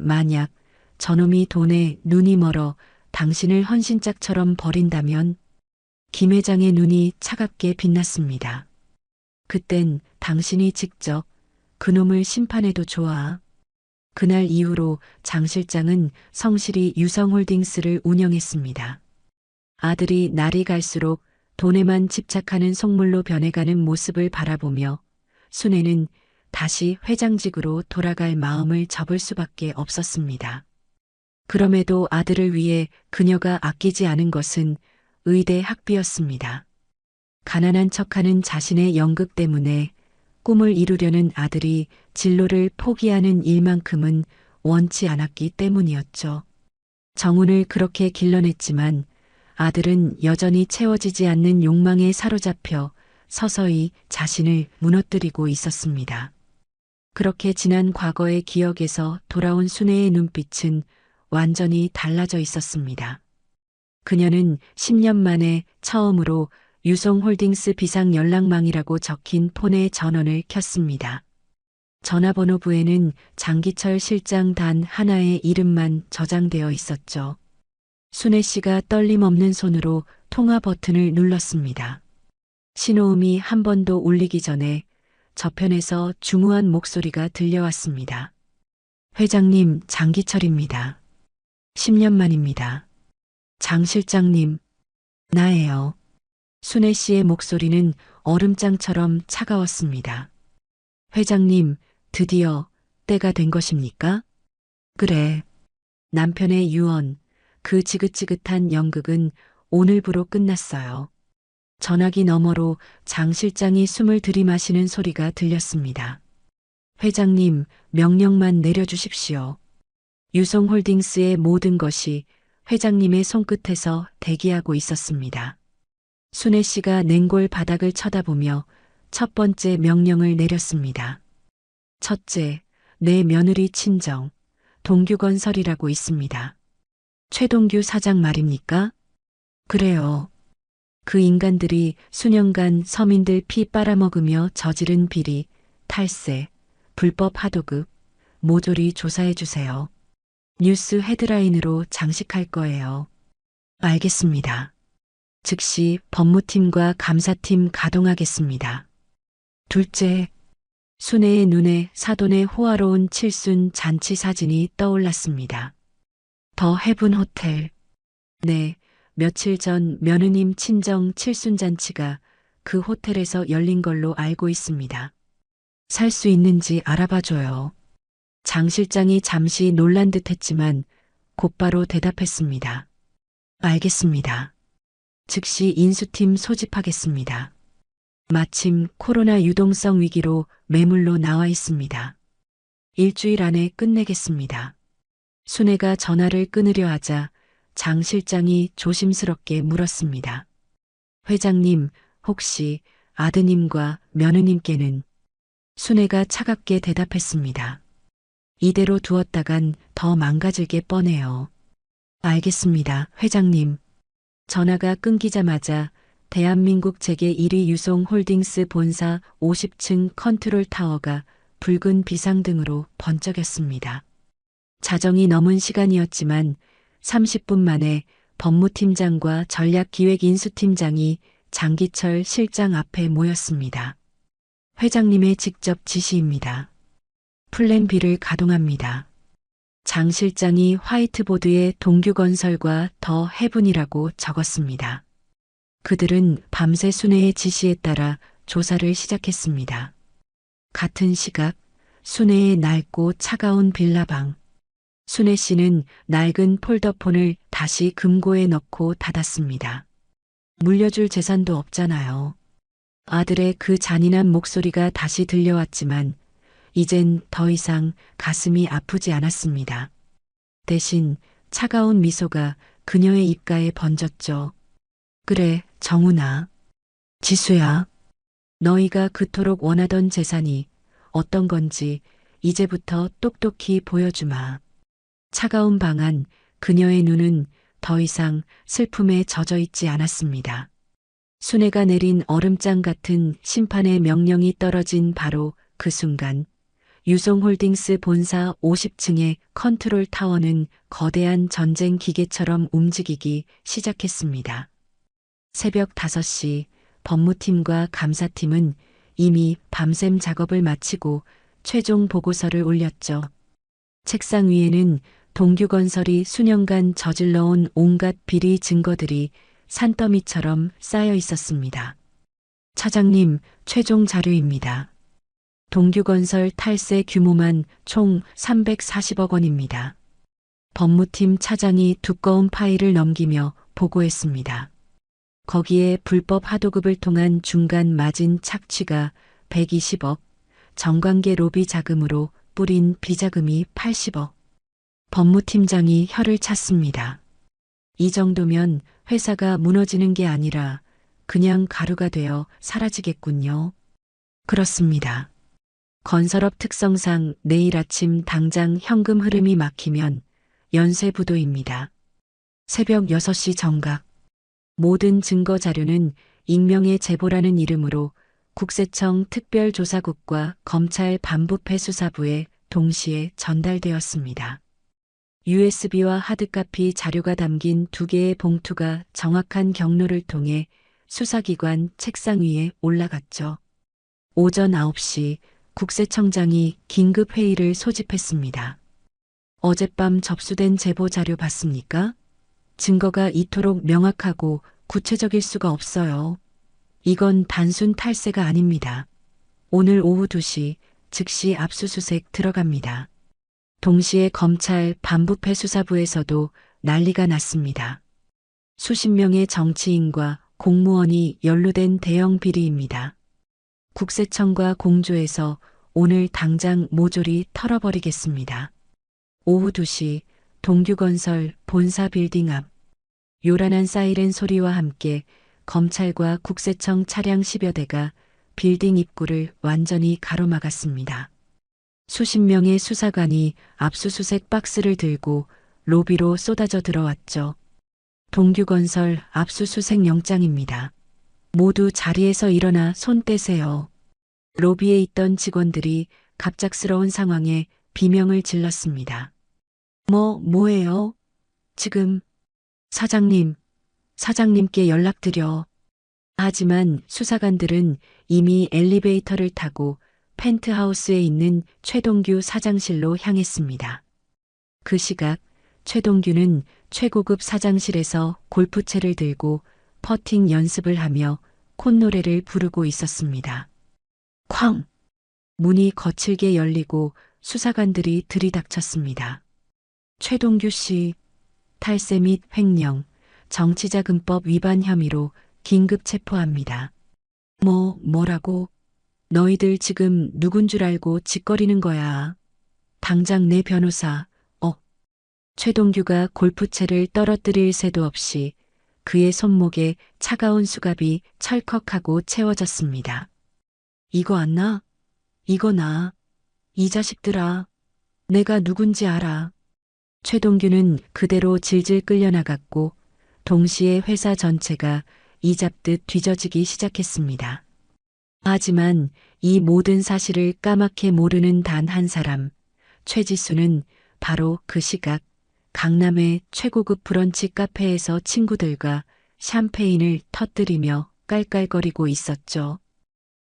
만약 저놈이 돈에 눈이 멀어 당신을 헌신짝처럼 버린다면 김 회장의 눈이 차갑게 빛났습니다. 그땐 당신이 직접 그놈을 심판해도 좋아. 그날 이후로 장 실장은 성실히 유성홀딩스를 운영했습니다. 아들이 날이 갈수록 돈에만 집착하는 속물로 변해가는 모습을 바라보며 순애는 다시 회장직으로 돌아갈 마음을 접을 수밖에 없었습니다. 그럼에도 아들을 위해 그녀가 아끼지 않은 것은 의대 학비였습니다. 가난한 척하는 자신의 연극 때문에 꿈을 이루려는 아들이 진로를 포기하는 일만큼은 원치 않았기 때문이었죠. 정훈을 그렇게 길러냈지만 아들은 여전히 채워지지 않는 욕망에 사로잡혀 서서히 자신을 무너뜨리고 있었습니다. 그렇게 지난 과거의 기억에서 돌아온 순애의 눈빛은 완전히 달라져 있었습니다. 그녀는 10년 만에 처음으로 유성홀딩스 비상연락망이라고 적힌 폰의 전원을 켰습니다. 전화번호부에는 장기철 실장 단 하나의 이름만 저장되어 있었죠. 순애 씨가 떨림 없는 손으로 통화 버튼을 눌렀습니다. 신호음이 한 번도 울리기 전에 저편에서 중후한 목소리가 들려왔습니다. 회장님, 장기철입니다. 10년 만입니다. 장 실장님, 나예요. 순애 씨의 목소리는 얼음장처럼 차가웠습니다. 회장님, 드디어 때가 된 것입니까? 그래. 남편의 유언, 그 지긋지긋한 연극은 오늘부로 끝났어요. 전화기 너머로 장 실장이 숨을 들이마시는 소리가 들렸습니다. 회장님, 명령만 내려주십시오. 유성홀딩스의 모든 것이 회장님의 손끝에서 대기하고 있었습니다. 순애 씨가 냉골 바닥을 쳐다보며 첫 번째 명령을 내렸습니다. 첫째, 내 며느리 친정, 동규건설이라고 있습니다. 최동규 사장 말입니까? 그래요. 그 인간들이 수년간 서민들 피 빨아먹으며 저지른 비리, 탈세, 불법 하도급, 모조리 조사해 주세요. 뉴스 헤드라인으로 장식할 거예요. 알겠습니다. 즉시 법무팀과 감사팀 가동하겠습니다. 둘째, 순애의 눈에 사돈의 호화로운 칠순 잔치 사진이 떠올랐습니다. 더 헤븐 호텔. 네, 며칠 전 며느님 친정 칠순 잔치가 그 호텔에서 열린 걸로 알고 있습니다. 살 수 있는지 알아봐줘요. 장 실장이 잠시 놀란 듯 했지만 곧바로 대답했습니다. 알겠습니다. 즉시 인수팀 소집하겠습니다. 마침 코로나 유동성 위기로 매물로 나와 있습니다. 일주일 안에 끝내겠습니다. 순애가 전화를 끊으려 하자 장 실장이 조심스럽게 물었습니다. 회장님, 혹시 아드님과 며느님께는? 순애가 차갑게 대답했습니다. 이대로 두었다간 더 망가질게 뻔해요. 알겠습니다, 회장님. 전화가 끊기자마자 대한민국 재계 1위 유송홀딩스 본사 50층 컨트롤 타워가 붉은 비상등으로 번쩍였습니다. 자정이 넘은 시간이었지만 30분 만에 법무팀장과 전략기획인수팀장이 장기철 실장 앞에 모였습니다. 회장님의 직접 지시입니다. 플랜 B를 가동합니다. 장 실장이 화이트보드에 동규건설과 더 해븐이라고 적었습니다. 그들은 밤새 순애의 지시에 따라 조사를 시작했습니다. 같은 시각 순애의 낡고 차가운 빌라방. 순애 씨는 낡은 폴더폰을 다시 금고에 넣고 닫았습니다. 물려줄 재산도 없잖아요. 아들의 그 잔인한 목소리가 다시 들려왔지만 이젠 더 이상 가슴이 아프지 않았습니다. 대신 차가운 미소가 그녀의 입가에 번졌죠. 그래, 정훈아. 지수야. 너희가 그토록 원하던 재산이 어떤 건지 이제부터 똑똑히 보여주마. 차가운 방안, 그녀의 눈은 더 이상 슬픔에 젖어 있지 않았습니다. 순애가 내린 얼음장 같은 심판의 명령이 떨어진 바로 그 순간 유송홀딩스 본사 50층의 컨트롤 타워는 거대한 전쟁 기계처럼 움직이기 시작했습니다. 새벽 5시 법무팀과 감사팀은 이미 밤샘 작업을 마치고 최종 보고서를 올렸죠. 책상 위에는 동규건설이 수년간 저질러온 온갖 비리 증거들이 산더미처럼 쌓여 있었습니다. 차장님, 최종 자료입니다. 동규건설 탈세 규모만 총 340억 원입니다. 법무팀 차장이 두꺼운 파일을 넘기며 보고했습니다. 거기에 불법 하도급을 통한 중간 마진 착취가 120억, 정관계 로비 자금으로 뿌린 비자금이 80억. 법무팀장이 혀를 찼습니다. 이 정도면 회사가 무너지는 게 아니라 그냥 가루가 되어 사라지겠군요. 그렇습니다. 건설업 특성상 내일 아침 당장 현금 흐름이 막히면 연쇄부도입니다. 새벽 6시 정각. 모든 증거 자료는 익명의 제보라는 이름으로 국세청 특별조사국과 검찰 반부패 수사부에 동시에 전달되었습니다. USB와 하드카피 자료가 담긴 2개의 봉투가 정확한 경로를 통해 수사기관 책상 위에 올라갔죠. 오전 9시 국세청장이 긴급회의를 소집했습니다. 어젯밤 접수된 제보 자료 봤습니까? 증거가 이토록 명확하고 구체적일 수가 없어요. 이건 단순 탈세가 아닙니다. 오늘 오후 2시 즉시 압수수색 들어갑니다. 동시에 검찰 반부패 수사부에서도 난리가 났습니다. 수십 명의 정치인과 공무원이 연루된 대형 비리입니다. 국세청과 공조에서 오늘 당장 모조리 털어버리겠습니다. 오후 2시 동규건설 본사 빌딩 앞. 요란한 사이렌 소리와 함께 검찰과 국세청 차량 10여 대가 빌딩 입구를 완전히 가로막았습니다. 수십 명의 수사관이 압수수색 박스를 들고 로비로 쏟아져 들어왔죠. 동규건설 압수수색 영장입니다. 모두 자리에서 일어나 손 떼세요. 로비에 있던 직원들이 갑작스러운 상황에 비명을 질렀습니다. 뭐예요? 지금 사장님께 연락드려. 하지만 수사관들은 이미 엘리베이터를 타고 펜트하우스에 있는 최동규 사장실로 향했습니다. 그 시각 최동규는 최고급 사장실에서 골프채를 들고 퍼팅 연습을 하며 콧노래를 부르고 있었습니다. 쾅! 문이 거칠게 열리고 수사관들이 들이닥쳤습니다. 최동규 씨, 탈세 및 횡령, 정치자금법 위반 혐의로 긴급 체포합니다. 뭐라고? 너희들 지금 누군 줄 알고 짓거리는 거야. 당장 내 변호사, 최동규가 골프채를 떨어뜨릴 새도 없이 그의 손목에 차가운 수갑이 찰컥하고 채워졌습니다. 이거 안 나? 이거 나. 이 자식들아. 내가 누군지 알아. 최동규는 그대로 질질 끌려나갔고 동시에 회사 전체가 이잡듯 뒤져지기 시작했습니다. 하지만 이 모든 사실을 까맣게 모르는 단 한 사람, 최지수는 바로 그 시각 강남의 최고급 브런치 카페에서 친구들과 샴페인을 터뜨리며 깔깔거리고 있었죠.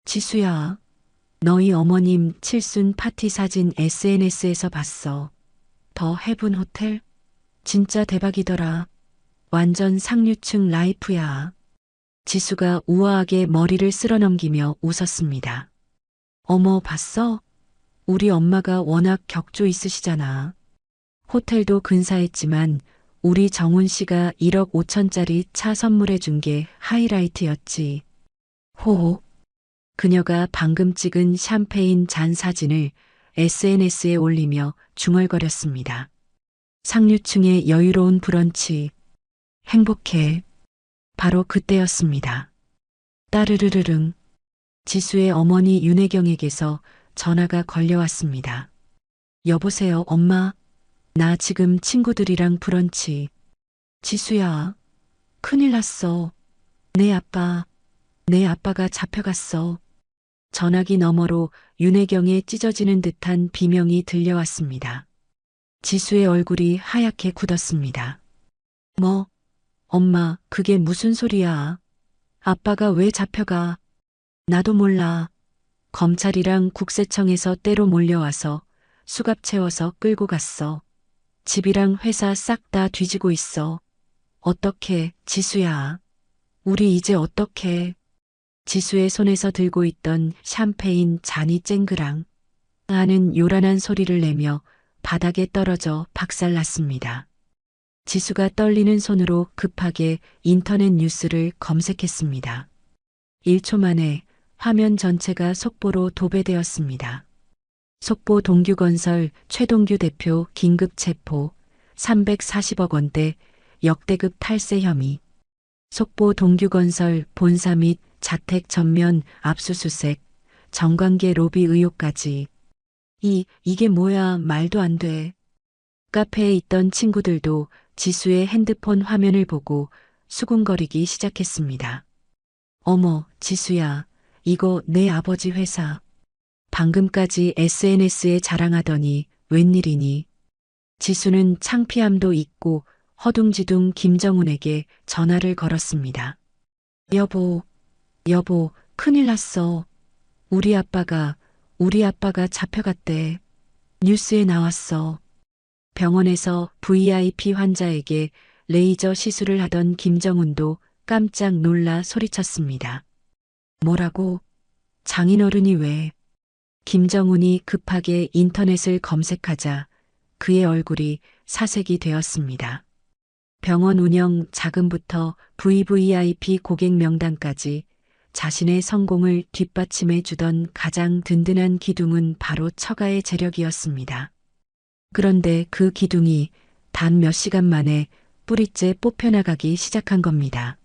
지수야, 너희 어머님 칠순 파티 사진 SNS에서 봤어. 더 헤븐 호텔? 진짜 대박이더라. 완전 상류층 라이프야. 지수가 우아하게 머리를 쓸어넘기며 웃었습니다. 어머, 봤어? 우리 엄마가 워낙 격조 있으시잖아. 호텔도 근사했지만 우리 정훈 씨가 1억 5천짜리 차 선물해 준 게 하이라이트였지. 호호. 그녀가 방금 찍은 샴페인 잔 사진을 SNS에 올리며 중얼거렸습니다. 상류층의 여유로운 브런치. 행복해. 바로 그때였습니다. 따르르르릉. 지수의 어머니 윤혜경에게서 전화가 걸려왔습니다. 여보세요, 엄마. 나 지금 친구들이랑 브런치. 지수야, 큰일 났어. 내 아빠가 잡혀갔어. 전화기 너머로 윤혜경의 찢어지는 듯한 비명이 들려왔습니다. 지수의 얼굴이 하얗게 굳었습니다. 뭐? 엄마, 그게 무슨 소리야? 아빠가 왜 잡혀가? 나도 몰라. 검찰이랑 국세청에서 때로 몰려와서 수갑 채워서 끌고 갔어. 집이랑 회사 싹 다 뒤지고 있어. 어떡해, 지수야. 우리 이제 어떡해. 지수의 손에서 들고 있던 샴페인 잔이 쨍그랑 하는 요란한 소리를 내며 바닥에 떨어져 박살났습니다. 지수가 떨리는 손으로 급하게 인터넷 뉴스를 검색했습니다. 1초 만에 화면 전체가 속보로 도배되었습니다. 속보 동규건설 최동규 대표 긴급 체포 340억 원대 역대급 탈세 혐의. 속보 동규건설 본사 및 자택 전면 압수수색, 정관계 로비 의혹까지. 이게 뭐야, 말도 안 돼. 카페에 있던 친구들도 지수의 핸드폰 화면을 보고 수군거리기 시작했습니다. 어머, 지수야, 이거 내 아버지 회사. 방금까지 SNS에 자랑하더니 웬일이니. 지수는 창피함도 있고 허둥지둥 김정훈에게 전화를 걸었습니다. 여보, 큰일 났어. 우리 아빠가 잡혀갔대. 뉴스에 나왔어. 병원에서 VIP 환자에게 레이저 시술을 하던 김정훈도 깜짝 놀라 소리쳤습니다. 뭐라고? 장인어른이 왜? 김정훈이 급하게 인터넷을 검색하자 그의 얼굴이 사색이 되었습니다. 병원 운영 자금부터 VVIP 고객 명단까지 자신의 성공을 뒷받침해 주던 가장 든든한 기둥은 바로 처가의 재력이었습니다. 그런데 그 기둥이 단 몇 시간 만에 뿌리째 뽑혀나가기 시작한 겁니다.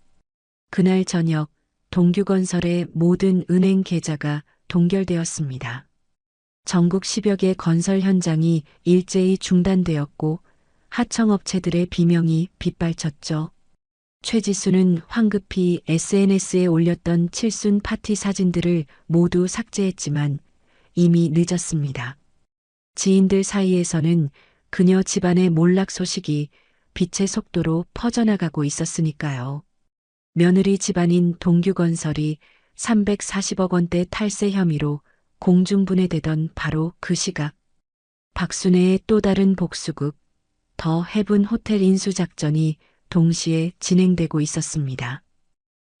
그날 저녁 동규건설의 모든 은행 계좌가 동결되었습니다. 전국 10여 개 건설 현장이 일제히 중단되었고 하청업체들의 비명이 빗발쳤죠. 최지수는 황급히 SNS에 올렸던 칠순 파티 사진들을 모두 삭제했지만 이미 늦었습니다. 지인들 사이에서는 그녀 집안의 몰락 소식이 빛의 속도로 퍼져나가고 있었으니까요. 며느리 집안인 동규건설이 340억 원대 탈세 혐의로 공중분해되던 바로 그 시각. 박순애의 또 다른 복수극, 더 헤븐 호텔 인수 작전이 동시에 진행되고 있었습니다.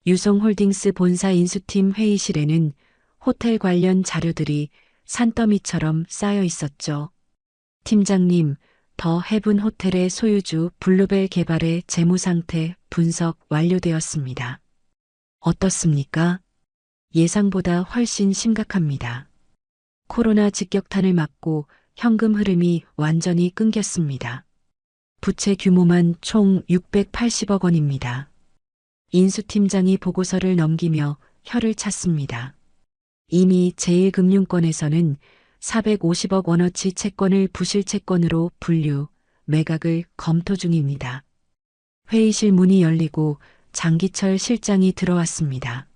유성홀딩스 본사 인수팀 회의실에는 호텔 관련 자료들이 산더미처럼 쌓여 있었죠. 팀장님, 더 헤븐 호텔의 소유주 블루벨 개발의 재무 상태 분석 완료되었습니다. 어떻습니까? 예상보다 훨씬 심각합니다. 코로나 직격탄을 맞고 현금 흐름이 완전히 끊겼습니다. 부채 규모만 총 680억 원입니다. 인수팀장이 보고서를 넘기며 혀를 찼습니다. 이미 제1금융권에서는 450억 원어치 채권을 부실채권으로 분류, 매각을 검토 중입니다. 회의실 문이 열리고 장기철 실장이 들어왔습니다.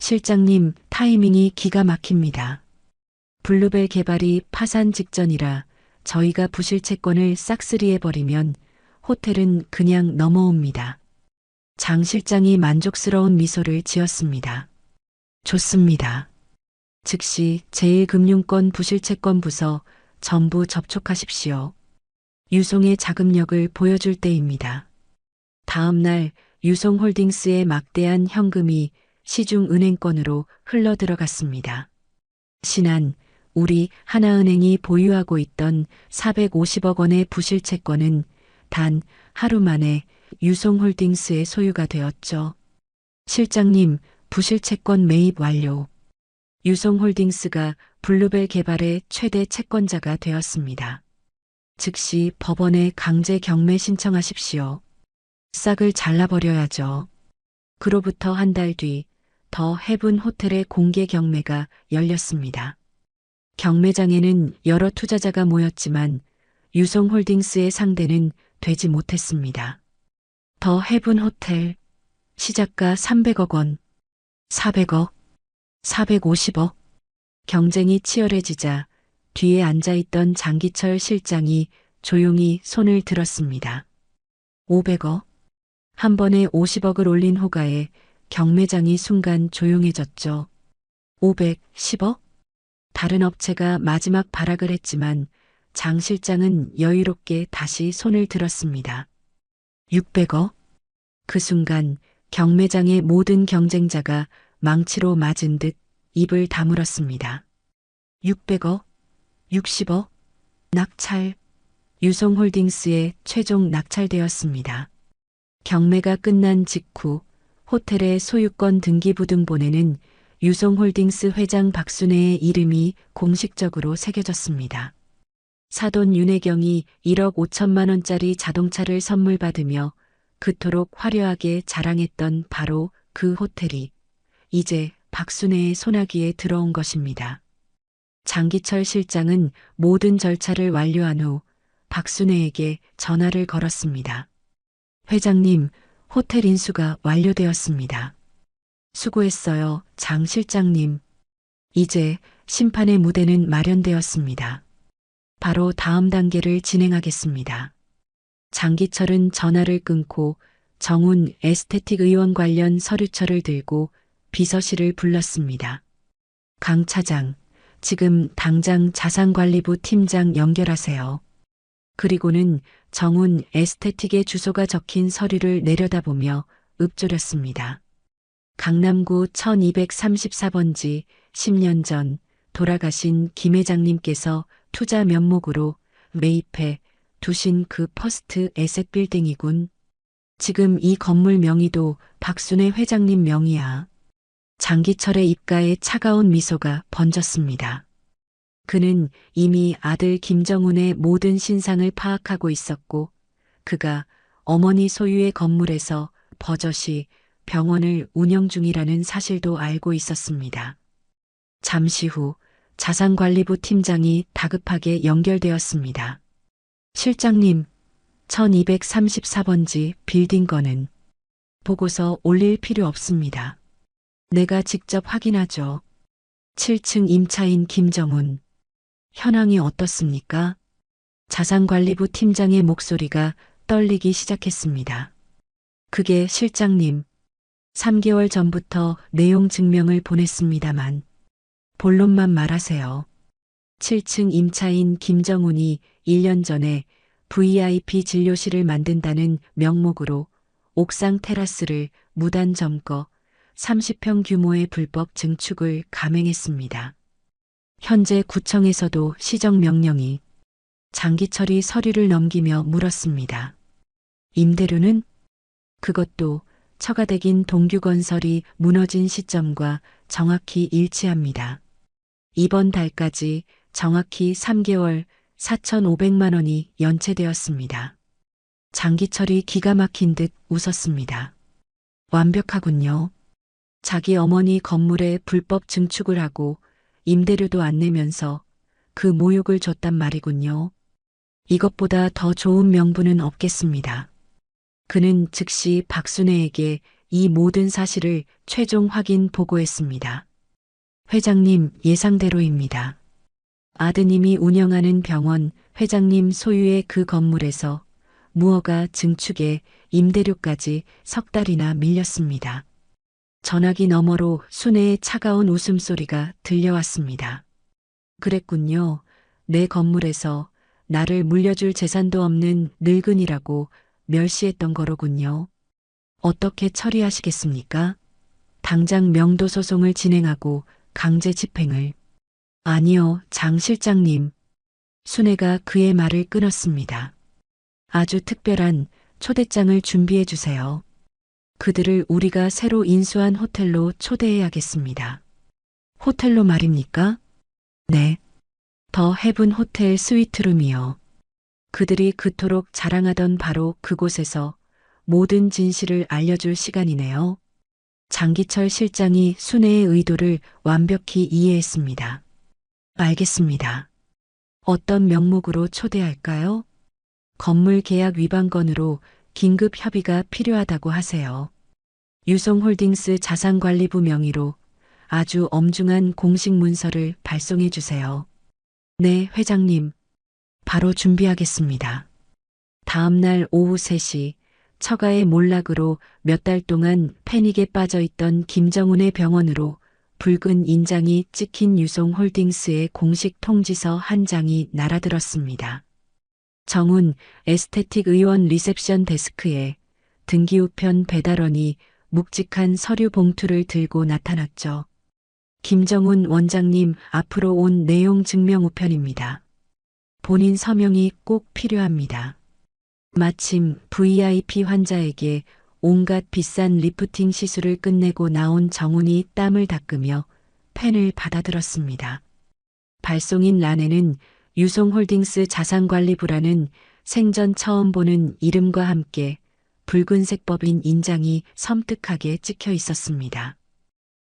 실장님, 타이밍이 기가 막힙니다. 블루벨 개발이 파산 직전이라 저희가 부실채권을 싹쓸이해버리면 호텔은 그냥 넘어옵니다. 장 실장이 만족스러운 미소를 지었습니다. 좋습니다. 즉시 제1금융권 부실채권 부서 전부 접촉하십시오. 유송의 자금력을 보여줄 때입니다. 다음 날 유송홀딩스의 막대한 현금이 시중은행권으로 흘러들어갔습니다. 신한, 우리 하나은행이 보유하고 있던 450억 원의 부실채권은 단 하루 만에 유송홀딩스의 소유가 되었죠. 실장님, 부실채권 매입 완료. 유송홀딩스가 블루벨 개발의 최대 채권자가 되었습니다. 즉시 법원에 강제 경매 신청하십시오. 싹을 잘라버려야죠. 그로부터 한 달 뒤, 더 헤븐 호텔의 공개 경매가 열렸습니다. 경매장에는 여러 투자자가 모였지만 유송홀딩스의 상대는 되지 못했습니다. 더 헤븐 호텔, 시작가 300억 원, 400억, 450억. 경쟁이 치열해지자 뒤에 앉아있던 장기철 실장이 조용히 손을 들었습니다. 500억. 한 번에 50억을 올린 호가에 경매장이 순간 조용해졌죠. 510억? 다른 업체가 마지막 발악을 했지만 장 실장은 여유롭게 다시 손을 들었습니다. 600억? 그 순간 경매장의 모든 경쟁자가 망치로 맞은 듯 입을 다물었습니다. 600억? 60억? 낙찰. 유송홀딩스에 최종 낙찰되었습니다. 경매가 끝난 직후 호텔의 소유권 등기부등본에는 유송홀딩스 회장 박순애의 이름이 공식적으로 새겨졌습니다. 사돈 윤혜경이 1억 5천만 원짜리 자동차를 선물 받으며 그토록 화려하게 자랑했던 바로 그 호텔이 이제 박순애의 손아귀에 들어온 것입니다. 장기철 실장은 모든 절차를 완료한 후 박순애에게 전화를 걸었습니다. 회장님, 호텔 인수가 완료되었습니다. 수고했어요, 장 실장님. 이제 심판의 무대는 마련되었습니다. 바로 다음 단계를 진행하겠습니다. 장기철은 전화를 끊고 정훈 에스테틱 의원 관련 서류처를 들고 비서실을 불렀습니다. 강 차장, 지금 당장 자산관리부 팀장 연결하세요. 그리고는 정훈 에스테틱의 주소가 적힌 서류를 내려다보며 읊조렸습니다. 강남구 1234번지 10년 전 돌아가신 김 회장님께서 투자 면목으로 매입해 두신 그 퍼스트 에셋 빌딩이군. 지금 이 건물 명의도 박순애 회장님 명의야. 장기철의 입가에 차가운 미소가 번졌습니다. 그는 이미 아들 김정훈의 모든 신상을 파악하고 있었고 그가 어머니 소유의 건물에서 버젓이 병원을 운영 중이라는 사실도 알고 있었습니다. 잠시 후 자산관리부 팀장이 다급하게 연결되었습니다. 실장님, 1234번지 빌딩 거는 보고서 올릴 필요 없습니다. 내가 직접 확인하죠. 7층 임차인 김정훈. 현황이 어떻습니까? 자산관리부 팀장의 목소리가 떨리기 시작했습니다. 그게 실장님, 3개월 전부터 내용 증명을 보냈습니다만 본론만 말하세요. 7층 임차인 김정훈이 1년 전에 VIP 진료실을 만든다는 명목으로 옥상 테라스를 무단 점거 30평 규모의 불법 증축을 감행했습니다. 현재 구청에서도 시정명령이 장기철이 서류를 넘기며 물었습니다. 임대료는? 그것도 처가댁인 동규건설이 무너진 시점과 정확히 일치합니다. 이번 달까지 정확히 3개월 4,500만 원이 연체되었습니다. 장기철이 기가 막힌 듯 웃었습니다. 완벽하군요. 자기 어머니 건물에 불법 증축을 하고 임대료도 안 내면서 그 모욕을 줬단 말이군요. 이것보다 더 좋은 명분은 없겠습니다. 그는 즉시 박순애에게 이 모든 사실을 최종 확인 보고했습니다. 회장님 예상대로입니다. 아드님이 운영하는 병원 회장님 소유의 그 건물에서 무허가 증축에 임대료까지 석 달이나 밀렸습니다. 전화기 너머로 순애의 차가운 웃음소리가 들려왔습니다. 그랬군요. 내 건물에서 나를 물려줄 재산도 없는 늙은이라고 멸시했던 거로군요. 어떻게 처리하시겠습니까? 당장 명도 소송을 진행하고 강제 집행을. 아니요, 장 실장님. 순애가 그의 말을 끊었습니다. 아주 특별한 초대장을 준비해 주세요. 그들을 우리가 새로 인수한 호텔로 초대해야겠습니다. 호텔로 말입니까? 네. 더 헤븐 호텔 스위트룸이요. 그들이 그토록 자랑하던 바로 그곳에서 모든 진실을 알려줄 시간이네요. 장기철 실장이 순애의 의도를 완벽히 이해했습니다. 알겠습니다. 어떤 명목으로 초대할까요? 건물 계약 위반 건으로 긴급 협의가 필요하다고 하세요. 유송홀딩스 자산관리부 명의로 아주 엄중한 공식 문서를 발송해 주세요. 네, 회장님. 바로 준비하겠습니다. 다음 날 오후 3시 처가의 몰락으로 몇 달 동안 패닉에 빠져 있던 김정훈의 병원으로 붉은 인장이 찍힌 유송홀딩스의 공식 통지서 한 장이 날아들었습니다. 정훈 에스테틱 의원 리셉션 데스크에 등기우편 배달원이 묵직한 서류 봉투를 들고 나타났죠. 김정훈 원장님 앞으로 온 내용 증명 우편입니다. 본인 서명이 꼭 필요합니다. 마침 VIP 환자에게 온갖 비싼 리프팅 시술을 끝내고 나온 정훈이 땀을 닦으며 펜을 받아들었습니다. 발송인 란에는 유송홀딩스 자산관리부라는 생전 처음 보는 이름과 함께 붉은색 법인 인장이 섬뜩하게 찍혀 있었습니다.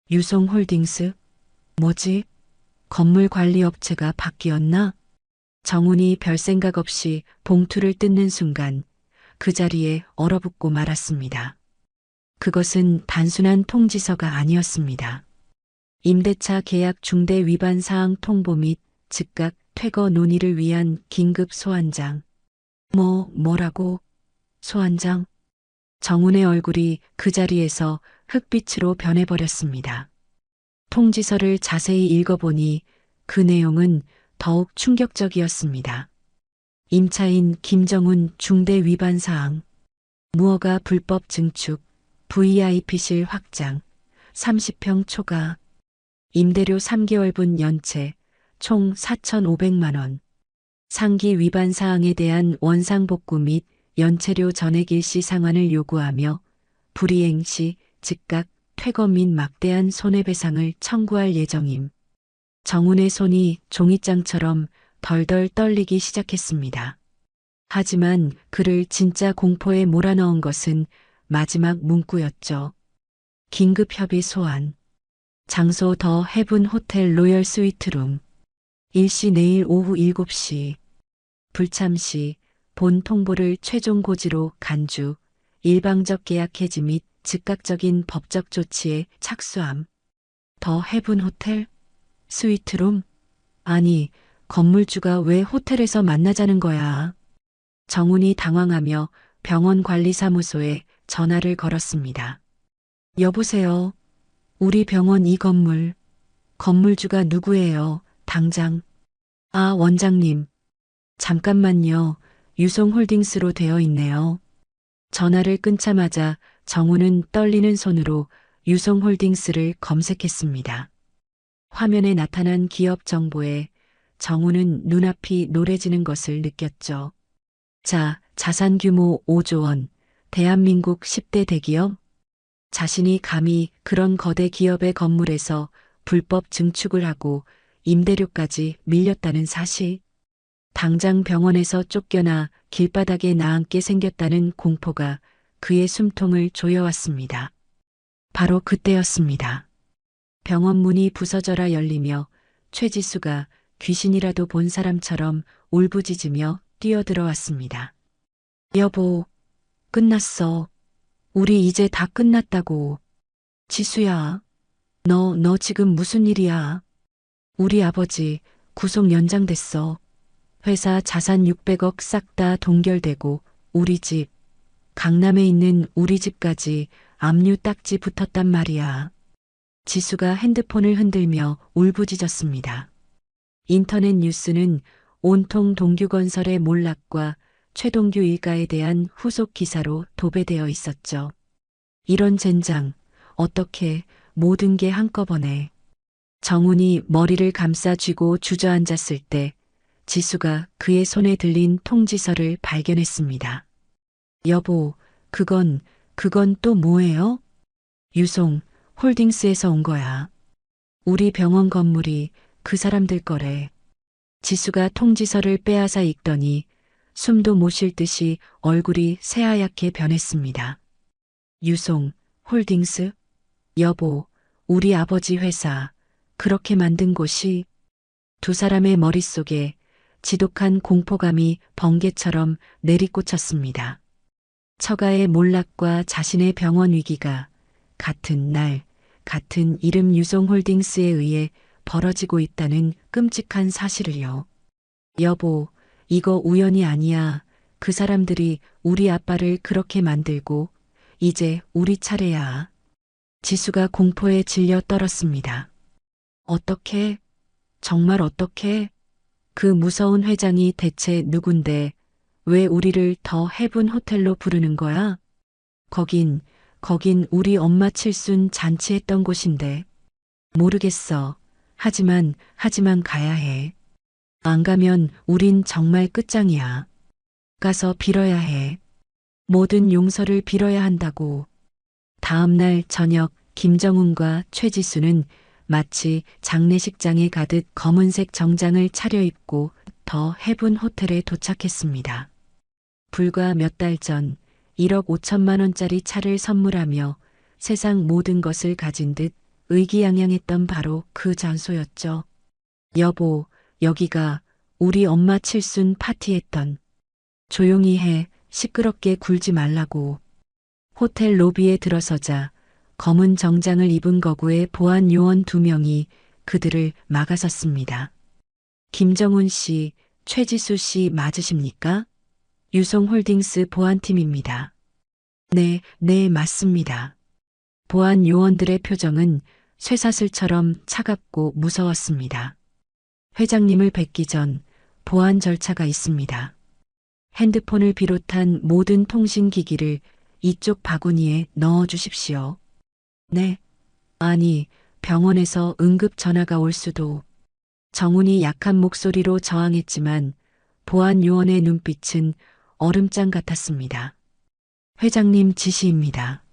유송홀딩스? 뭐지? 건물 관리 업체가 바뀌었나? 정훈이 별 생각 없이 봉투를 뜯는 순간 그 자리에 얼어붙고 말았습니다. 그것은 단순한 통지서가 아니었습니다. 임대차 계약 중대 위반 사항 통보 및 즉각 퇴거 논의를 위한 긴급 소환장. 뭐라고? 소환장? 정훈의 얼굴이 그 자리에서 흙빛으로 변해버렸습니다. 통지서를 자세히 읽어보니 그 내용은 더욱 충격적이었습니다. 임차인 김정훈 중대 위반 사항, 무허가 불법 증축, VIP실 확장, 30평 초과, 임대료 3개월분 연체, 총 4,500만 원, 상기 위반 사항에 대한 원상복구 및 연체료 전액 일시 상환을 요구하며 불이행 시 즉각 퇴거 및 막대한 손해배상을 청구할 예정임. 정훈의 손이 종이장처럼 덜덜 떨리기 시작했습니다. 하지만 그를 진짜 공포에 몰아넣은 것은 마지막 문구였죠. 긴급 협의 소환. 장소 더 헤븐 호텔 로열 스위트룸. 일시 내일 오후 7시. 불참시 본 통보를 최종 고지로 간주. 일방적 계약 해지 및 즉각적인 법적 조치에 착수함. 더 헤븐 호텔? 스위트룸? 아니, 건물주가 왜 호텔에서 만나자는 거야? 정훈이 당황하며 병원 관리사무소에 전화를 걸었습니다. 여보세요. 우리 병원 이 건물 건물주가 누구예요? 당장. 아, 원장님. 잠깐만요. 유송홀딩스로 되어 있네요. 전화를 끊자마자 정우는 떨리는 손으로 유송홀딩스를 검색했습니다. 화면에 나타난 기업 정보에 정우는 눈앞이 노래지는 것을 느꼈죠. 자, 자산 규모 5조 원, 대한민국 10대 대기업? 자신이 감히 그런 거대 기업의 건물에서 불법 증축을 하고 임대료까지 밀렸다는 사실. 당장 병원에서 쫓겨나 길바닥에 나앉게 생겼다는 공포가 그의 숨통을 조여왔습니다. 바로 그때였습니다. 병원 문이 부서져라 열리며 최지수가 귀신이라도 본 사람처럼 울부짖으며 뛰어들어왔습니다. 여보, 끝났어. 우리 이제 다 끝났다고. 지수야, 너 지금 무슨 일이야? 우리 아버지 구속 연장됐어. 회사 자산 600억 싹 다 동결되고 우리 집, 강남에 있는 우리 집까지 압류 딱지 붙었단 말이야. 지수가 핸드폰을 흔들며 울부짖었습니다. 인터넷 뉴스는 온통 동규건설의 몰락과 최동규 일가에 대한 후속 기사로 도배되어 있었죠. 이런 젠장, 어떻게 모든 게 한꺼번에. 정훈이 머리를 감싸 쥐고 주저앉았을 때 지수가 그의 손에 들린 통지서를 발견했습니다. 여보, 그건 또 뭐예요? 유송, 홀딩스에서 온 거야. 우리 병원 건물이 그 사람들 거래. 지수가 통지서를 빼앗아 읽더니 숨도 못 쉴 듯이 얼굴이 새하얗게 변했습니다. 유송, 홀딩스? 여보, 우리 아버지 회사, 그렇게 만든 곳이. 두 사람의 머릿속에 지독한 공포감이 번개처럼 내리꽂혔습니다. 처가의 몰락과 자신의 병원 위기가 같은 날, 같은 이름 유송홀딩스에 의해 벌어지고 있다는 끔찍한 사실을요. 여보, 이거 우연이 아니야. 그 사람들이 우리 아빠를 그렇게 만들고 이제 우리 차례야. 지수가 공포에 질려 떨었습니다. 어떻게? 정말 어떻게? 그 무서운 회장이 대체 누군데 왜 우리를 더 해븐 호텔로 부르는 거야? 거긴 우리 엄마 칠순 잔치했던 곳인데. 모르겠어. 하지만 가야 해. 안 가면 우린 정말 끝장이야. 가서 빌어야 해. 모든 용서를 빌어야 한다고. 다음 날 저녁 김정훈과 최지수는 마치 장례식장에 가듯 검은색 정장을 차려입고 더 해븐 호텔에 도착했습니다. 불과 몇 달 전 1억 5천만 원짜리 차를 선물하며 세상 모든 것을 가진 듯 의기양양했던 바로 그 장소였죠. 여보, 여기가 우리 엄마 칠순 파티했던. 조용히 해, 시끄럽게 굴지 말라고. 호텔 로비에 들어서자 검은 정장을 입은 거구의 보안 요원 2명이 그들을 막아섰습니다. 김정훈 씨, 최지수 씨 맞으십니까? 유송홀딩스 보안팀입니다. 네, 맞습니다. 보안 요원들의 표정은 쇠사슬처럼 차갑고 무서웠습니다. 회장님을 뵙기 전 보안 절차가 있습니다. 핸드폰을 비롯한 모든 통신기기를 이쪽 바구니에 넣어 주십시오. 네. 아니, 병원에서 응급 전화가 올 수도. 정훈이 약한 목소리로 저항했지만 보안 요원의 눈빛은 얼음장 같았습니다. 회장님 지시입니다.